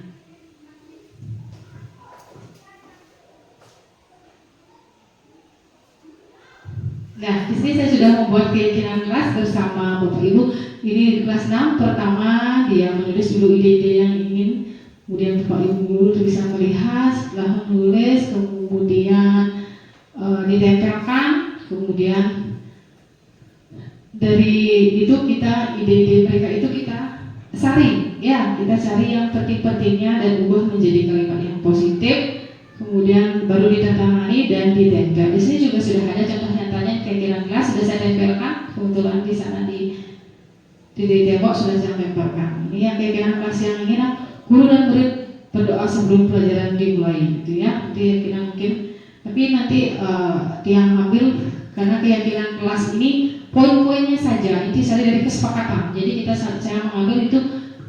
Nah, di sini saya sudah membuat keyakinan kelas bersama Bapak Ibu. Ini di kelas 6 pertama dia menulis dulu ide-ide yang ingin, kemudian Bapak Ibu bisa melihat setelah menulis, kemudian ditempelkan, kemudian dari itu ide-ide mereka itu kita saring, ya kita cari yang penting-pentingnya dan ubah menjadi kalimat yang positif. Kemudian baru ditandatangani dan ditempel. Di sini juga sudah ada contoh nyatanya keyakinan kelas sudah saya tempelkan. Kebetulan di sana di tembok sudah saya tempelkan. Ini yang keyakinan kelas yang ingin guru dan murid berdoa sebelum pelajaran dimulai, gitu ya. Itu keyakinan mungkin. Tapi nanti yang ambil karena keyakinan kelas ini poin-poinnya saja intisari dari kesepakatan. Jadi saya mengambil itu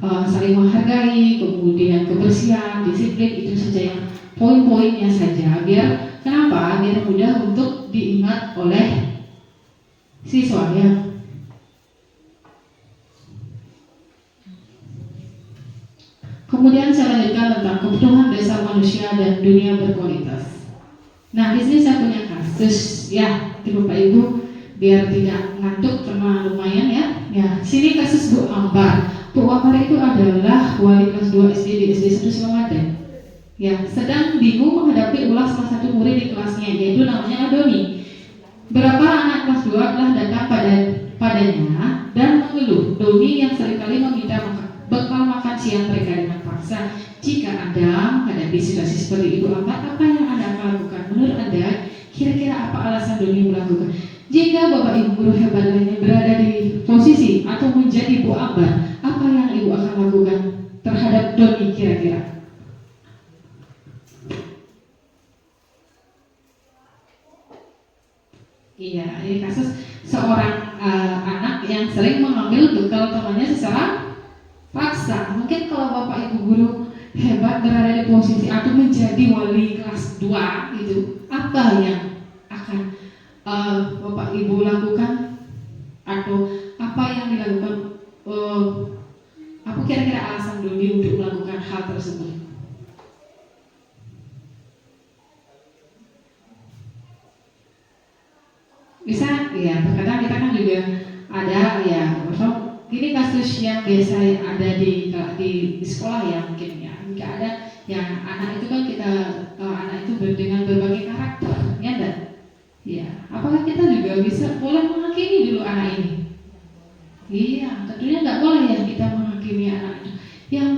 saling menghargai, kemudian kebersihan, disiplin, itu saja yang poin-poinnya saja, biar kenapa? Biar mudah untuk diingat oleh siswa ya. Kemudian saya lanjutkan tentang kebutuhan dasar manusia dan dunia berkualitas. Nah, di sini saya punya kasus ya, Bapak Ibu, biar tidak ngantuk karena lumayan ya. Ya, sini kasus Bu Ambar. Bu Ambar itu adalah wali kelas 2 SD di SD 1 Selamaden. Ya, sedang bingung menghadapi ulah salah satu murid di kelasnya, yaitu namanya Adoni. Berapa anak kelas 2 telah datang padanya dan mengeluh Doni yang seringkali meminta bekal makan siang mereka dengan paksa. Jika Anda menghadapi situasi seperti itu, apa yang Anda akan lakukan? Menurut Anda, kira-kira apa alasan Doni melakukan? Jika Bapak Ibu guru hebat lainnya berada di posisi atau menjadi Bu Ambar, apa yang Ibu akan lakukan terhadap Doni kira-kira? Iya, ini kasus seorang anak yang sering mengambil bekal temannya secara paksa. Mungkin kalau Bapak Ibu guru hebat berada di posisi atau menjadi wali kelas 2 itu, apa yang akan Bapak Ibu lakukan atau apa yang dilakukan? Apa kira-kira alasan Doni untuk melakukan hal tersebut? Bisa, ya. Terkadang kita kan juga ada ya, ini kasus yang biasa ada di sekolah ya mungkin ya. Jika ada yang anak itu kan dengan berbagai karakter, ya enggak? Ya. Apakah kita juga boleh menghakimi menghakimi dulu anak ini. Iya, tentunya nggak boleh ya kita menghakimi anak itu. Yang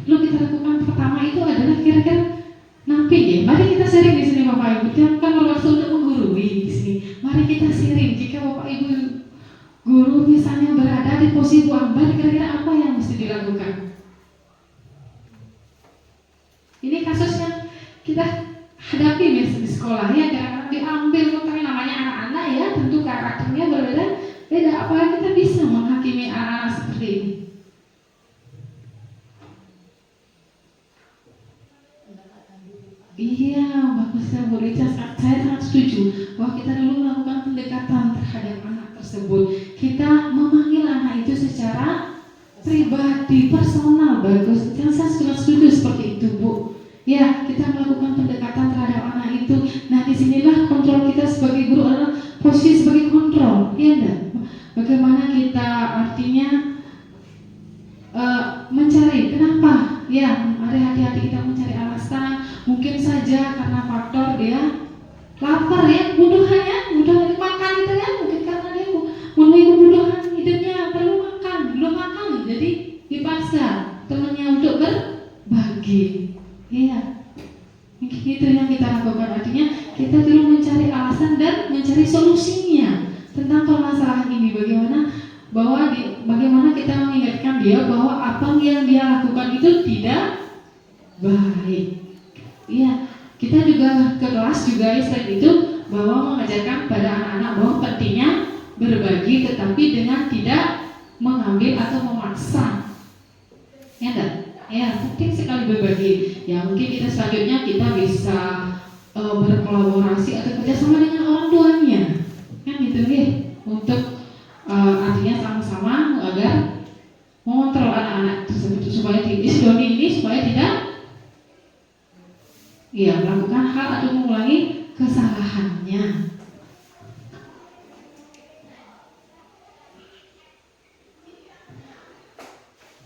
perlu kita lakukan pertama itu adalah kira-kira namping ya. Mari kita sharing di sini Bapak Ibu. Kita kan berwaktu untuk menggurui di sini. Mari kita sharing. Jika Bapak Ibu guru misalnya berada di posisi Bu Ambar, kira-kira apa yang mesti dilakukan? Ini kasus yang kita hadapi di sekolah ya, kadang-kadang diambil mungkin namanya anak-anak ya, tentu karakternya berbeda. Beda, apakah kita bisa menghakimi anak-anak seperti ini? Iya, bagusnya Bu Rica, saya sangat setuju bahwa kita dulu melakukan pendekatan terhadap anak tersebut. Kita memanggil anak itu secara pribadi, personal, bagus. Yang saya sudah setuju seperti itu, Bu. Ya, kita melakukan pendekatan terhadap anak itu. Nah, disinilah kontrol kita sebagai guru adalah posisi sebagai kontrol, iya enggak? Bagaimana kita artinya mencari kenapa? Ya, mari hati-hati kita mencari alasan. Mungkin saja karena faktor dia lapar ya, kebutuhannya makan gitu ya. Mungkin karena dia memenuhi kebutuhan hidupnya perlu makan, belum makan, jadi dipaksa temannya untuk berbagi. Iya, mungkin itu yang kita lakukan. Artinya kita dulu mencari alasan dan mencari solusinya tentang permasalahan ini. Bagaimana kita mengingatkan dia bahwa apa yang dia lakukan itu tidak baik. Iya, kita juga ke kelas juga selain itu bahwa mengajarkan pada anak-anak bahwa pentingnya berbagi, tetapi dengan tidak mengambil atau memaksa. Ya enggak? Ya, penting sekali berbagi. Ya, mungkin kita selanjutnya kita bisa berkolaborasi atau kerjasama dengan orang tuanya, kan gitu ya, untuk artinya sama-sama agar mengontrol anak-anak tersebut supaya tidak melakukan hal atau mengulangi kesalahannya.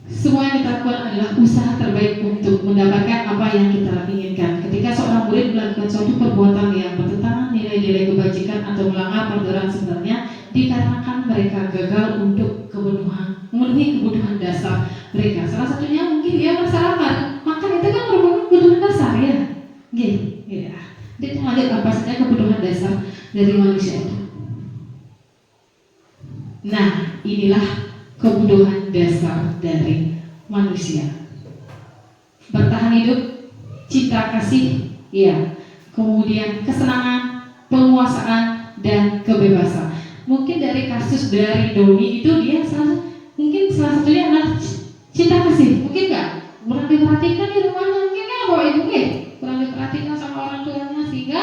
Semua yang kita lakukan adalah usaha terbaik untuk mendapatkan apa yang kita inginkan. Ketika seorang murid melakukan suatu perbuatan yang bertentangan nilai-nilai kebajikan atau melanggar peraturan sebenarnya, dikarenakan mereka gagal untuk memenuhi kebutuhan dasar mereka. Salah satunya mungkin dia merasa lapar. Makan itu kan merupakan kebutuhan dasar ya. Ya. Dia lanjut apa saja kebutuhan dasar dari manusia itu. Nah, inilah kebutuhan dasar dari manusia. Bertahan hidup, cinta kasih, ya. Kemudian kesenangan, penguasaan, dan kebebasan. Mungkin dari kasus dari Doni itu dia salah satunya adalah cinta kasih. Mungkin nggak? Kurang diperhatikan di rumahnya, mungkin ya Bapak Ibu kurang diperhatikan sama orang tuanya sehingga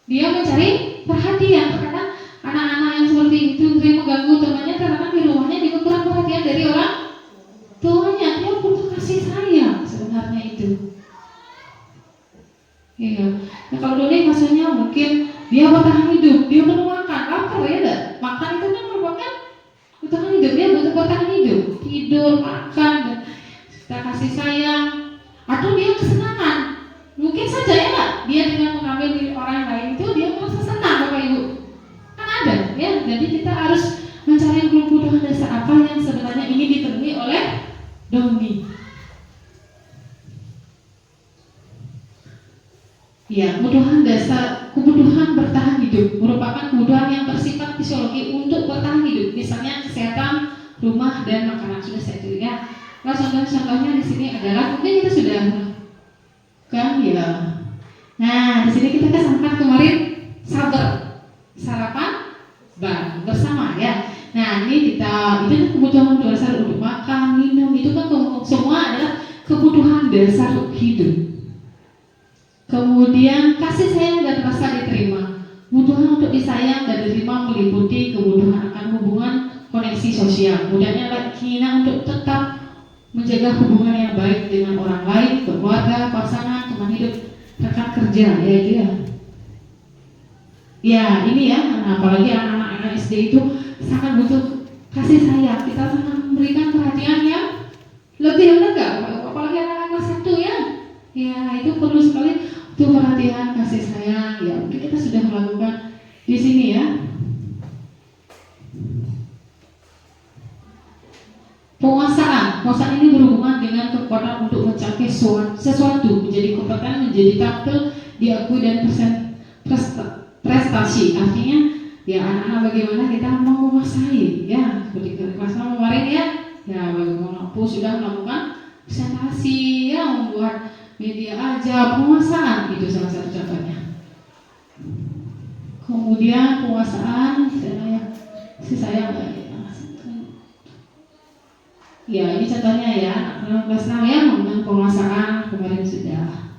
dia mencari perhatian. Terkadang anak-anak yang seperti itu sering mengganggu temannya karena di rumahnya juga kurang perhatian dari orang tuanya. Dia butuh kasih sayang sebenarnya itu. Iya. Nah, kalau Doni maksudnya mungkin dia bertahan hidup, dia perlu makan, lapar ya enggak? Makan itu kan merupakan bertahan hidup, dia butuh bertahan hidup, tidur, makan, dan kita kasih sayang, atau dia kesenangan. Mungkin saja ya enggak? Dia dengan mengambil milik orang lain itu dia merasa senang, Bapak Ibu. Kan ada, ya. Jadi kita harus mencari kebutuhan dasar apa yang sebenarnya ini dipenuhi oleh Doni. Ya, kebutuhan bertahan hidup merupakan kebutuhan yang bersifat fisiologi untuk bertahan hidup. Misalnya kesehatan, rumah, dan makanan. Sudah saya cerita. Nah, contohnya di sini adalah mungkin kita sudah kan ya. Nah, di sini kita kesempatan kemarin sarapan bareng bersama ya. Nah, ini itu kebutuhan dasar untuk makan, minum, itu kan semua adalah kebutuhan dasar hidup. Kemudian kasih sayang dan rasa diterima. Kebutuhan untuk disayang dan diterima meliputi kebutuhan akan hubungan koneksi sosial. Kemudiannya keinginan untuk tetap menjaga hubungan yang baik dengan orang lain, keluarga, pasangan, teman hidup, rekan kerja, ya itu ya. Ya ini ya, apalagi anak-anak SD itu sangat butuh kasih sayang. Kita sangat memberikan perhatian yang lebih, benar nggak? Apalagi anak-anak satu ya. Ya itu perlu sekali untuk perhatian, kasih sayang. Ya mungkin kita sudah melakukan di sini ya. Penguasaan ini berhubungan dengan kekuatan untuk mencapai sesuatu, menjadi kompeten, menjadi tampil, diakui dan prestasi. Artinya ya anak-anak bagaimana kita menguasai, ya seperti kelas kemarin ya bagaimana sudah melakukan presentasi, ya membuat media aja, penguasaan itu salah satu contohnya. Kemudian penguasaan ya ini contohnya ya, kelas 6 ya, mengenai penguasaan kemarin sudah.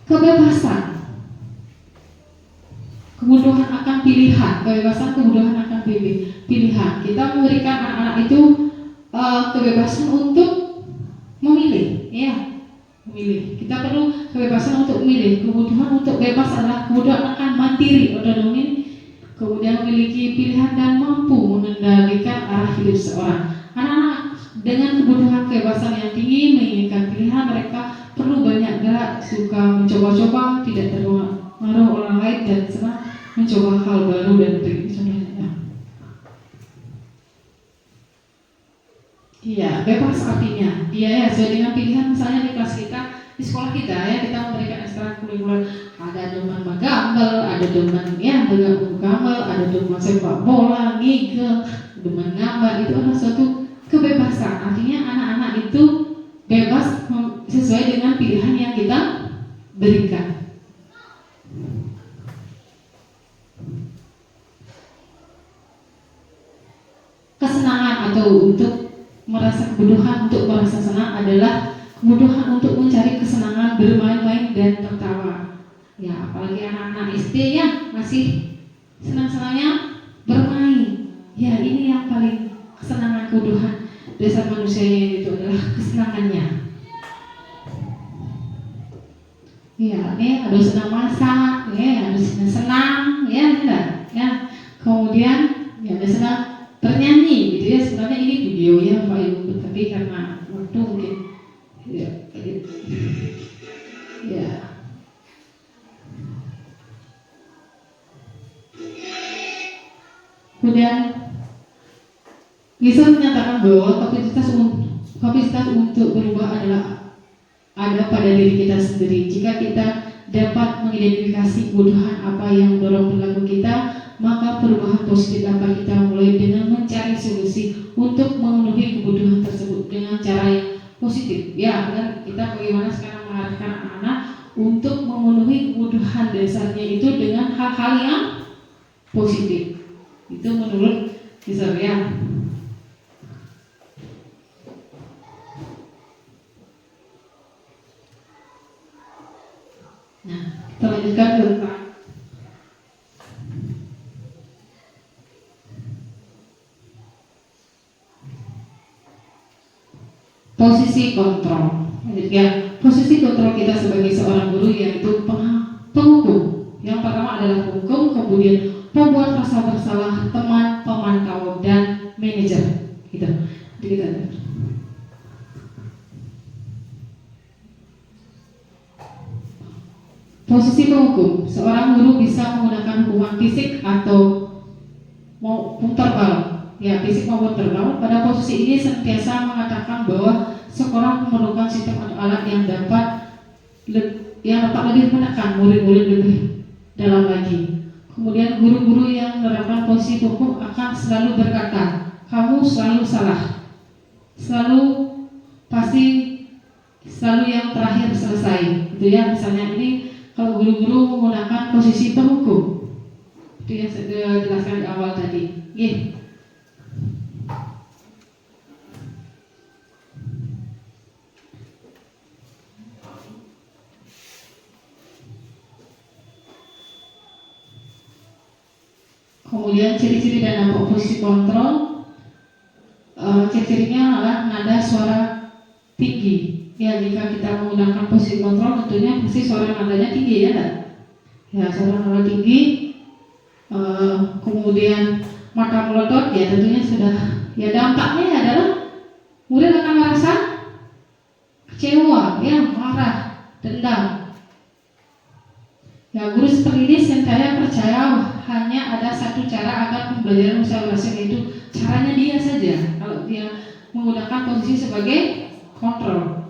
Kebebasan, kemudahan akan pilihan, kebebasan kemudahan akan pilihan. Kita memberikan anak-anak itu kebebasan untuk memilih, ya, memilih. Kita perlu kebebasan untuk memilih. Kemudahan untuk bebas adalah kemudahan akan mandiri, otonomi, kemudian memiliki pilihan dan mampu mengendalikan arah hidup seorang. Anak-anak dengan kebutuhan kebebasan yang tinggi menginginkan pilihan, mereka perlu banyak gerak, suka mencoba-coba, tidak terpengaruh orang lain dan senang mencoba hal baru dan berikutnya. Iya, bebas artinya dia ya sesuai dengan pilihan. Misalnya di kelas kita, di sekolah kita ya, kita memberikan ekstrakurikuler, ada domain gambar, ada domain ya gambar, ada domain sepak bola, ngigel, domain gambar. Itu adalah suatu kebebasan. Artinya anak-anak itu bebas sesuai dengan pilihan yang kita berikan. Kesenangan atau untuk merasa kebutuhan untuk merasa senang adalah kebutuhan untuk mencari kesenangan, bermain-main dan tertawa. Ya, apalagi anak-anak SD ya masih senang-senangnya bermain. Ya, ini yang paling kesenangan, kebutuhan dasar manusianya itu adalah kesenangannya. Ya, ada senang masak, ya, ada senang, ya, tidak, ya. Kemudian ya ada senang bernyanyi, gitu ya. Sebenarnya ini video ya Pak Ibu, tapi karena waktu mungkin, ya, ya. Kemudian bisa menyatakan bahwa kapasitas untuk berubah adalah ada pada diri kita sendiri. Jika kita dapat mengidentifikasi kebutuhan apa yang mendorong perilaku kita, maka perubahan positif dapat kita mulai dengan mencari solusi untuk memenuhi kebutuhan tersebut dengan cara yang positif. Ya, dan kita bagaimana sekarang mengarahkan anak-anak untuk memenuhi kebutuhan dasarnya itu dengan hal-hal yang positif. Itu menurut Mister ya. Nah, kita lanjutkan tentang posisi kontrol. Ya, posisi kontrol kita sebagai seorang guru yaitu penghukum. Yang pertama adalah hukum, kemudian pembuat rasa bersalah, teman, pemantau, dan manajer. Gitu. Jadi kita posisi penghukum, seorang guru bisa menggunakan hukuman fisik atau maupun verbal. Ya, fisik maupun verbal. Pada posisi ini sentiasa mengatakan bahwa sekolah memerlukan sistem atau alat yang dapat lebih menekan murid-murid lebih dalam lagi. Kemudian guru-guru yang menerapkan posisi hukum akan selalu berkata, kamu selalu salah, selalu yang terakhir selesai. Itu ya, misalnya ini kalau guru-guru menggunakan posisi penghukum, itu yang saya jelaskan di awal tadi. Kemudian ciri-ciri dan dampak posisi kontrol, ciri-cirinya adalah nada suara tinggi. Ya, jika kita menggunakan posisi kontrol, tentunya pasti suara nadanya tinggi ya, kan? Ya, suara nada tinggi. Kemudian mata melotot, ya tentunya sudah. Ya, dampaknya adalah murid akan merasa kecewa, ya, marah, dendam. Ya, guru seperti ini saya percaya hanya ada satu cara agar pembelajaran bisa berhasil, yaitu caranya dia saja. Kalau dia menggunakan posisi sebagai kontrol.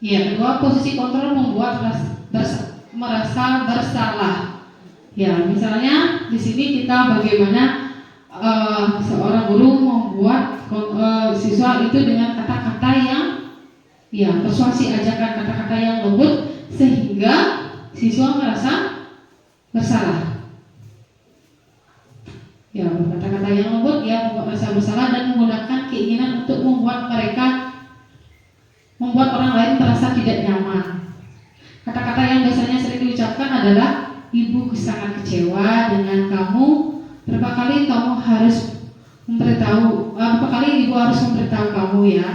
Ya, kedua, posisi kontrol membuat merasa bersalah. Ya, misalnya di sini kita bagaimana seorang guru membuat siswa itu dengan kata-kata yang persuasi, ajakan kata-kata yang lembut sehingga siswa merasa bersalah. Ya, kata-kata yang lembut membuat merasa bersalah dan menggunakan keinginan untuk membuat orang lain merasa tidak nyaman. Kata-kata yang biasanya sering diucapkan adalah, ibu sangat kecewa dengan kamu. Berapa kali ibu harus memberitahu kamu ya.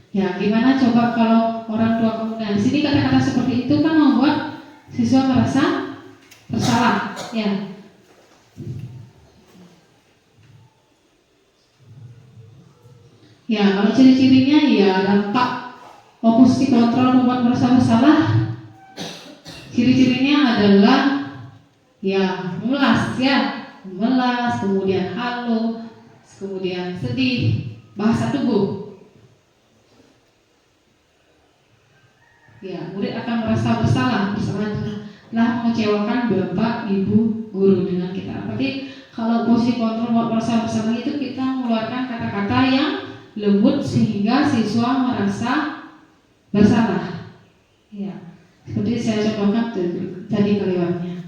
Ya, gimana coba kalau orang tua kamu? Nah, di sini kata-kata seperti itu kan membuat siswa merasa bersalah. Ya. Ya, kalau ciri-cirinya dampak posisi kontrol membuat merasa bersalah. Ciri-cirinya adalah memelas, kemudian halu, kemudian sedih, bahasa tubuh. Ya, murid akan merasa bersalah telah mengecewakan bapak, ibu, guru dengan kita. Berarti kalau posisi kontrol membuat merasa bersalah itu kita mengeluarkan kata-kata yang lembut sehingga siswa merasa bersalah. Ya, seperti saya contohkan tadi kalimatnya.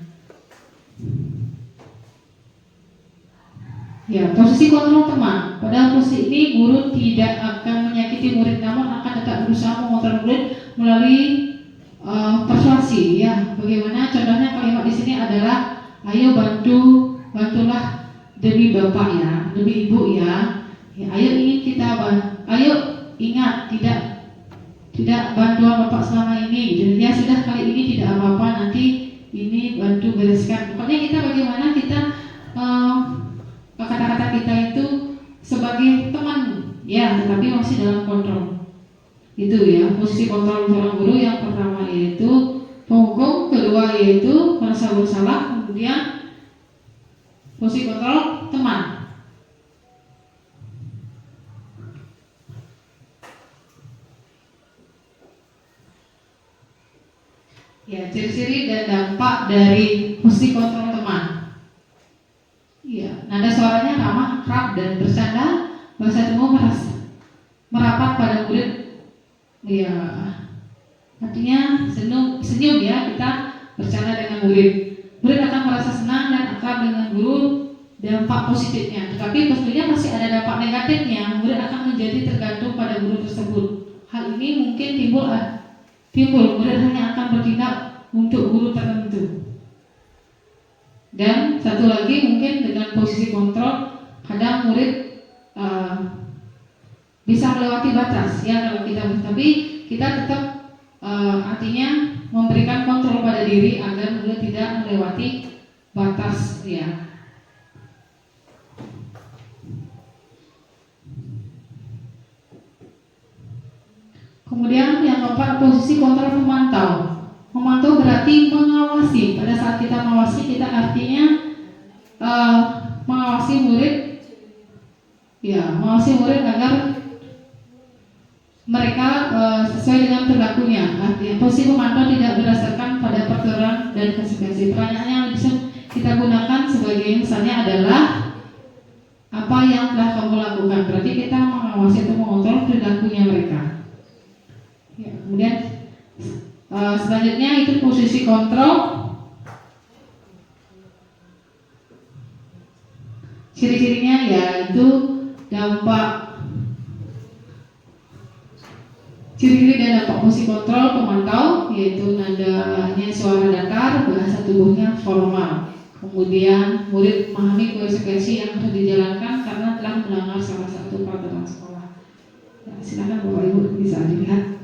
Ya, posisi kontrol teman. Pada posisi ini guru tidak akan menyakiti murid, namun akan tetap berusaha mengontrol murid melalui persuasi. Ya, bagaimana contohnya kalimat di sini adalah, ayo bantulah demi bapak ya, demi ibu ya. Ayo ingat tidak bantuan bapak selama ini. Ya sudah, kali ini tidak apa-apa, nanti ini bantu bereskan. Pokoknya kita bagaimana kita kata-kata kita itu sebagai teman ya, tetapi masih dalam kontrol. Itu ya, posisi kontrol seorang guru yang pertama yaitu penghukum, kedua yaitu merasa bersalah, kemudian posisi kontrol teman. Ya, ciri-ciri dan dampak dari posisi kontrol teman. Ya, nada suaranya ramah, akrab dan bercanda, bahasa tubuh merapat pada murid. Ya, artinya senyum ya, kita bercanda dengan murid. Murid akan merasa senang dan akrab dengan guru, dampak positifnya. Tetapi tentunya masih ada dampak negatifnya. Murid akan menjadi tergantung pada guru tersebut. Hal ini mungkin timbul murid hanya akan bertindak untuk guru tertentu. Dan satu lagi, mungkin dengan posisi kontrol kadang murid bisa melewati batas ya kalau tapi kita tetap artinya memberikan kontrol pada diri agar murid tidak melewati batas ya. Kemudian yang keempat, posisi kontrol memantau. Memantau berarti mengawasi. Pada saat kita mengawasi, kita artinya mengawasi murid, ya, mengawasi murid agar mereka sesuai dengan perilakunya. Artinya posisi memantau tidak berdasarkan pada peraturan dan konsekuensi. Pertanyaan yang bisa kita gunakan sebagai misalnya adalah, apa yang telah kamu lakukan? Berarti kita mengawasi atau mengontrol perilakunya mereka. Ya, kemudian selanjutnya itu posisi kontrol. Ciri-cirinya yaitu ciri-ciri dan dampak posisi kontrol pemantau, yaitu nadanya suara datar, bahasa tubuhnya formal. Kemudian murid memahami konsekuensi yang harus dijalankan karena telah melanggar salah satu peraturan sekolah. Ya, silakan Bapak Ibu bisa dilihat.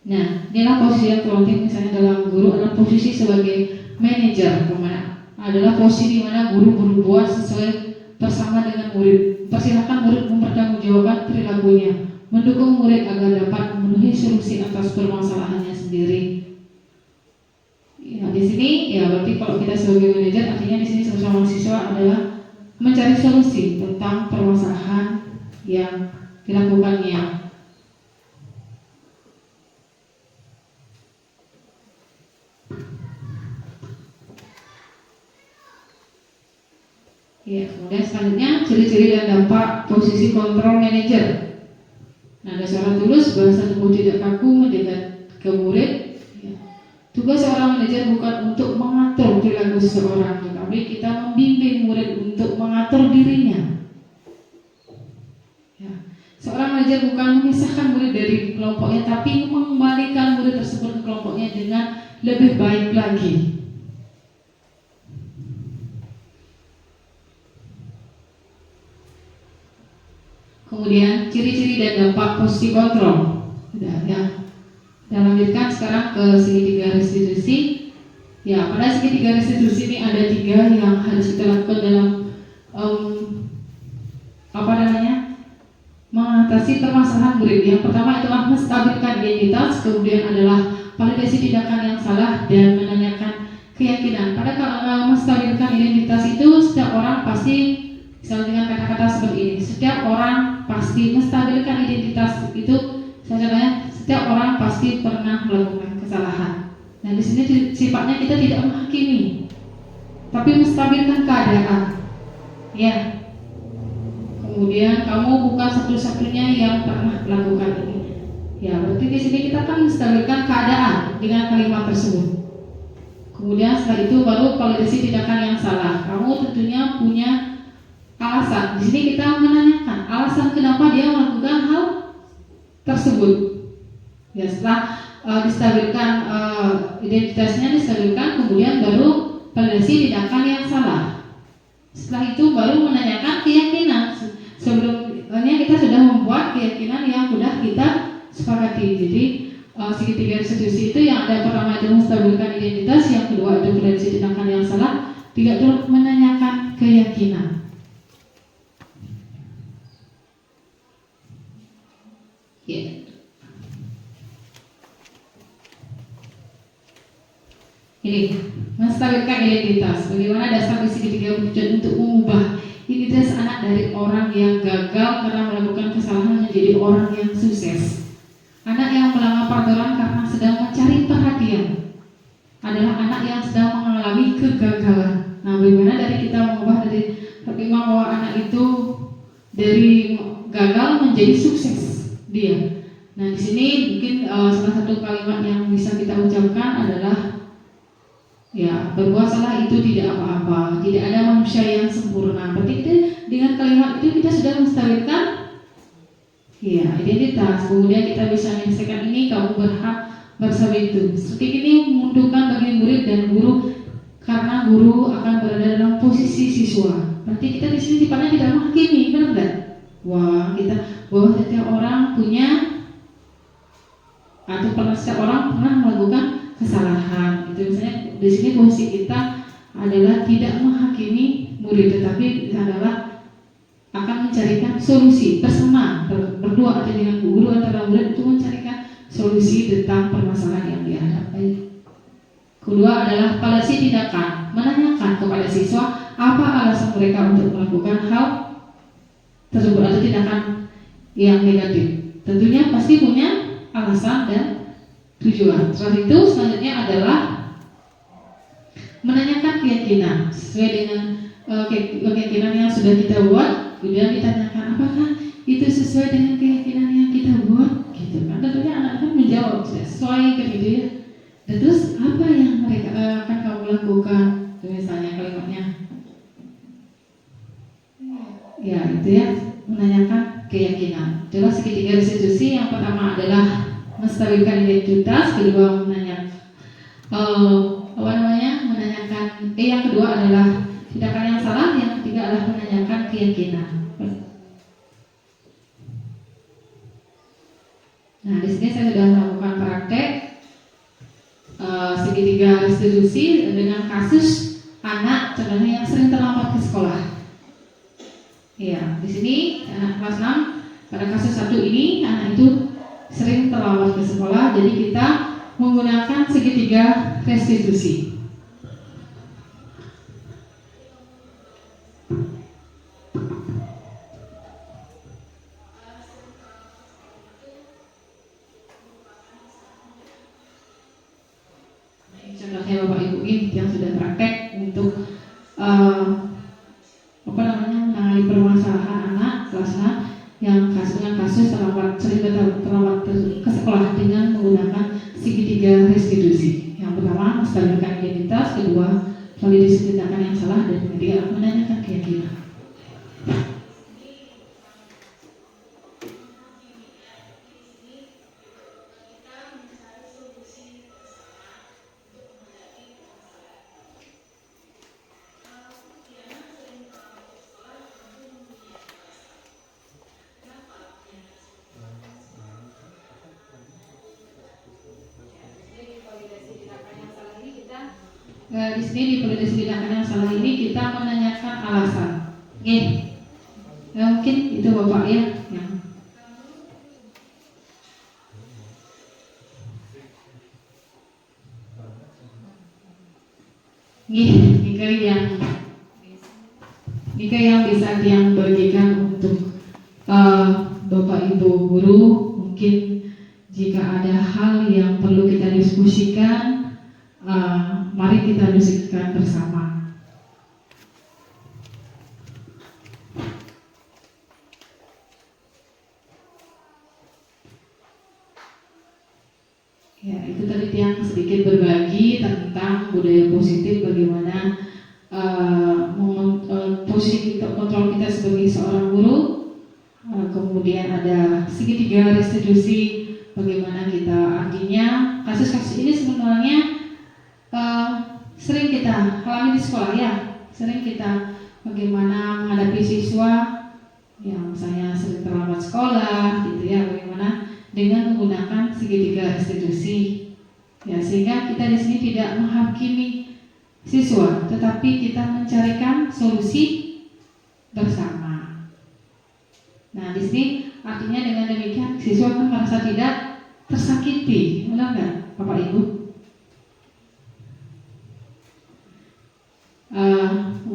Nah, inilah posisi yang terpenting misalnya dalam guru adalah posisi sebagai manajer, adalah posisi di mana guru berbuat sesuai bersama dengan murid. Persilahkan murid mempertanggungjawabkan perilakunya. mendukung murid agar dapat memenuhi solusi atas permasalahannya sendiri. Ya, di sini ya berarti kalau kita sebagai manajer artinya di sini sama-sama mahasiswa adalah mencari solusi tentang permasalahan yang dilakukannya. Ya, kemudian selanjutnya ciri-ciri dan dampak posisi kontrol manager. Nada suara tulus, bahasa tubuh tidak kaku, mendekat ke murid. Ya. Tugas seorang manajer bukan untuk mengatur perilaku seseorang, tetapi kita membimbing murid untuk mengatur dirinya. Ya. Seorang manajer bukan memisahkan murid dari kelompoknya, tapi mengembalikan murid tersebut ke kelompoknya dengan lebih baik lagi. Kemudian ciri-ciri dan dampak posisi kontrol. Sudah ya. Kita lanjutkan sekarang ke segitiga restitusi. Ya, pada segitiga restitusi ini ada 3 yang harus kita lakukan dalam mengatasi permasalahan murid. Yang pertama adalah menstabilkan identitas, kemudian adalah validasi tindakan yang salah dan menanyakan keyakinan. Pada menstabilkan identitas itu setiap orang pasti, misalnya dengan kata-kata seperti ini, setiap orang pasti menstabilkan identitas itu, contohnya setiap orang pasti pernah melakukan kesalahan. Nah, di sini sifatnya kita tidak menghakimi, tapi menstabilkan keadaan. Ya. Kemudian kamu bukan satu-satunya yang pernah melakukan ini. Ya, berarti di sini kita akan menstabilkan keadaan dengan kalimat tersebut. Kemudian setelah itu baru validasi tindakan yang salah. Kamu tentunya punya alasan. Di sini kita menanyakan alasan kenapa dia melakukan hal tersebut. Ya, setelah distabilkan identitasnya distabilkan, kemudian baru validasi tindakan yang salah. Setelah itu baru menanyakan keyakinan. Sebelumnya kita sudah membuat keyakinan yang sudah kita sepakati. Jadi segitiga restitusi itu yang ada pertama itu menstabilkan identitas, yang kedua itu validasi tindakan yang salah, tiga itu menanyakan keyakinan. Yeah. Ini menstabilkan identitas. Bagaimana dasar di segitiga bertujuan untuk mengubah identitas anak dari orang yang gagal karena melakukan kesalahan menjadi orang yang sukses. Anak yang melanggar peraturan karena sedang mencari perhatian adalah anak yang sedang mengalami kegagalan. Nah, bagaimana dari kita mengubah dari pertimbangan bahwa anak itu dari gagal menjadi sukses dia. Nah, di sini mungkin salah satu kalimat yang bisa kita ucapkan adalah ya, berbuat salah itu tidak apa-apa, tidak ada manusia yang sempurna. Berarti kita, dengan kalimat itu kita sudah menstabilkan ya, identitas. Kemudian kita bisa menyelesaikan ini, kamu berhak bersama itu. Seperti ini menguntungkan bagi murid dan guru karena guru akan berada dalam posisi siswa. Berarti kita di sini sifatnya tidak menghakimi, benar nggak? Wah, kita bahwa setiap orang punya atau setiap orang pernah melakukan kesalahan. Itu misalnya di sini posisi kita adalah tidak menghakimi murid, tetapi adalah akan mencarikan solusi bersama, berdua atau dengan guru atau murid itu mencarikan solusi tentang permasalahan yang dihadapi. Kedua adalah validasi tindakan, menanyakan kepada siswa apa alasan mereka untuk melakukan hal tersebut atau tindakan yang negatif. Tentunya pasti punya alasan dan tujuan. Setelah itu selanjutnya adalah menanyakan keyakinan sesuai dengan keyakinan yang sudah kita buat. Kemudian ditanyakan apakah itu sesuai dengan keyakinan yang kita buat, gitu kan? Tentunya anak kan menjawab sesuai gitu ya. Dan terus apa yang mereka akan kamu lakukan? Itu misalnya kalimatnya. Ya, itu ya, menanyakan keyakinan. Itulah segitiga restitusi. Yang pertama adalah menstabilkan identitas, kedua menanyakan menanyakan yang kedua adalah tindakan yang salah, yang ketiga adalah menanyakan keyakinan. Nah, di sini saya sudah melakukan praktek segitiga restitusi dengan kasus anak contohnya yang sering terlambat ke sekolah. Ya, di sini anak kelas 6 Pada kasus satu ini anak itu sering terlambat ke sekolah, jadi kita menggunakan segitiga restitusi. Contohnya Bapak Ibu ini yang sudah praktek untuk menangani permasalahan anak kelas 6 yang dengan kasus terlambat ke sekolah dengan menggunakan segitiga restitusi. Yang pertama, menstabilkan identitas, kedua, validasi tindakan yang salah, dan ketiga, menanyakan keyakinan. Di sini di validasi tindakan yang salah ini kita menanyakan alasan. Oke. Mungkin itu Bapak ya. Jika yang bisa yang bagikan untuk Bapak Ibu guru, mungkin jika ada hal yang perlu kita diskusikan, mari kita diskusikan bersama. Ya, itu tadi yang sedikit berbagi tentang budaya positif, bagaimana posisi kontrol kita sebagai seorang guru. Kemudian ada segitiga restitusi, bagaimana kita artinya kasus-kasus ini sebenarnya sering kita alami di sekolah ya, sering kita bagaimana menghadapi siswa yang misalnya sering terlambat sekolah gitu ya, bagaimana dengan menggunakan segitiga restitusi ya, sehingga kita di sini tidak menghakimi siswa, tetapi kita mencarikan solusi bersama. Nah, di sini artinya dengan demikian siswa akan merasa tidak tersakiti, benar nggak, Bapak Ibu?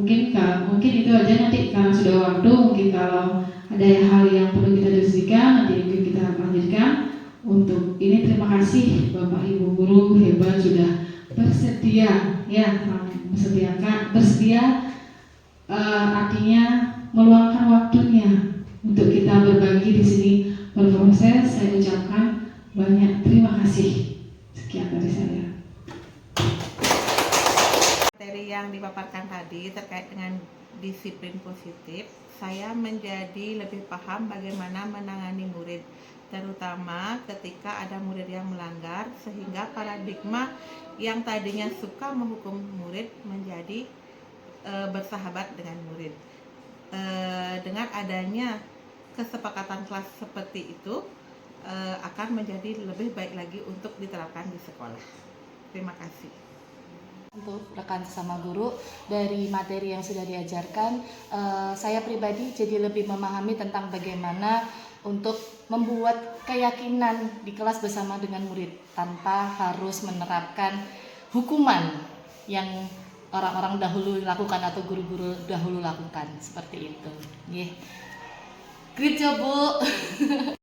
Mungkin itu aja, nanti karena sudah waktu, mungkin kalau ada hal yang perlu kita diskusikan nanti mungkin kita lanjutkan. Untuk ini terima kasih Bapak Ibu guru hebat sudah bersedia ya, bersedia artinya meluangkan waktunya untuk kita berbagi di sini berproses. Saya ucapkan banyak terima kasih. Sekian dari saya. Materi yang dipaparkan tadi terkait dengan disiplin positif, saya menjadi lebih paham bagaimana menangani murid, terutama ketika ada murid yang melanggar, sehingga paradigma yang tadinya suka menghukum murid menjadi bersahabat dengan murid. Dengan adanya kesepakatan kelas seperti itu akan menjadi lebih baik lagi untuk diterapkan di sekolah. Terima kasih. Untuk rekan sesama guru, dari materi yang sudah diajarkan, saya pribadi jadi lebih memahami tentang bagaimana untuk membuat keyakinan di kelas bersama dengan murid tanpa harus menerapkan hukuman yang orang-orang dahulu lakukan atau guru-guru dahulu lakukan, seperti itu. Great job, Bu.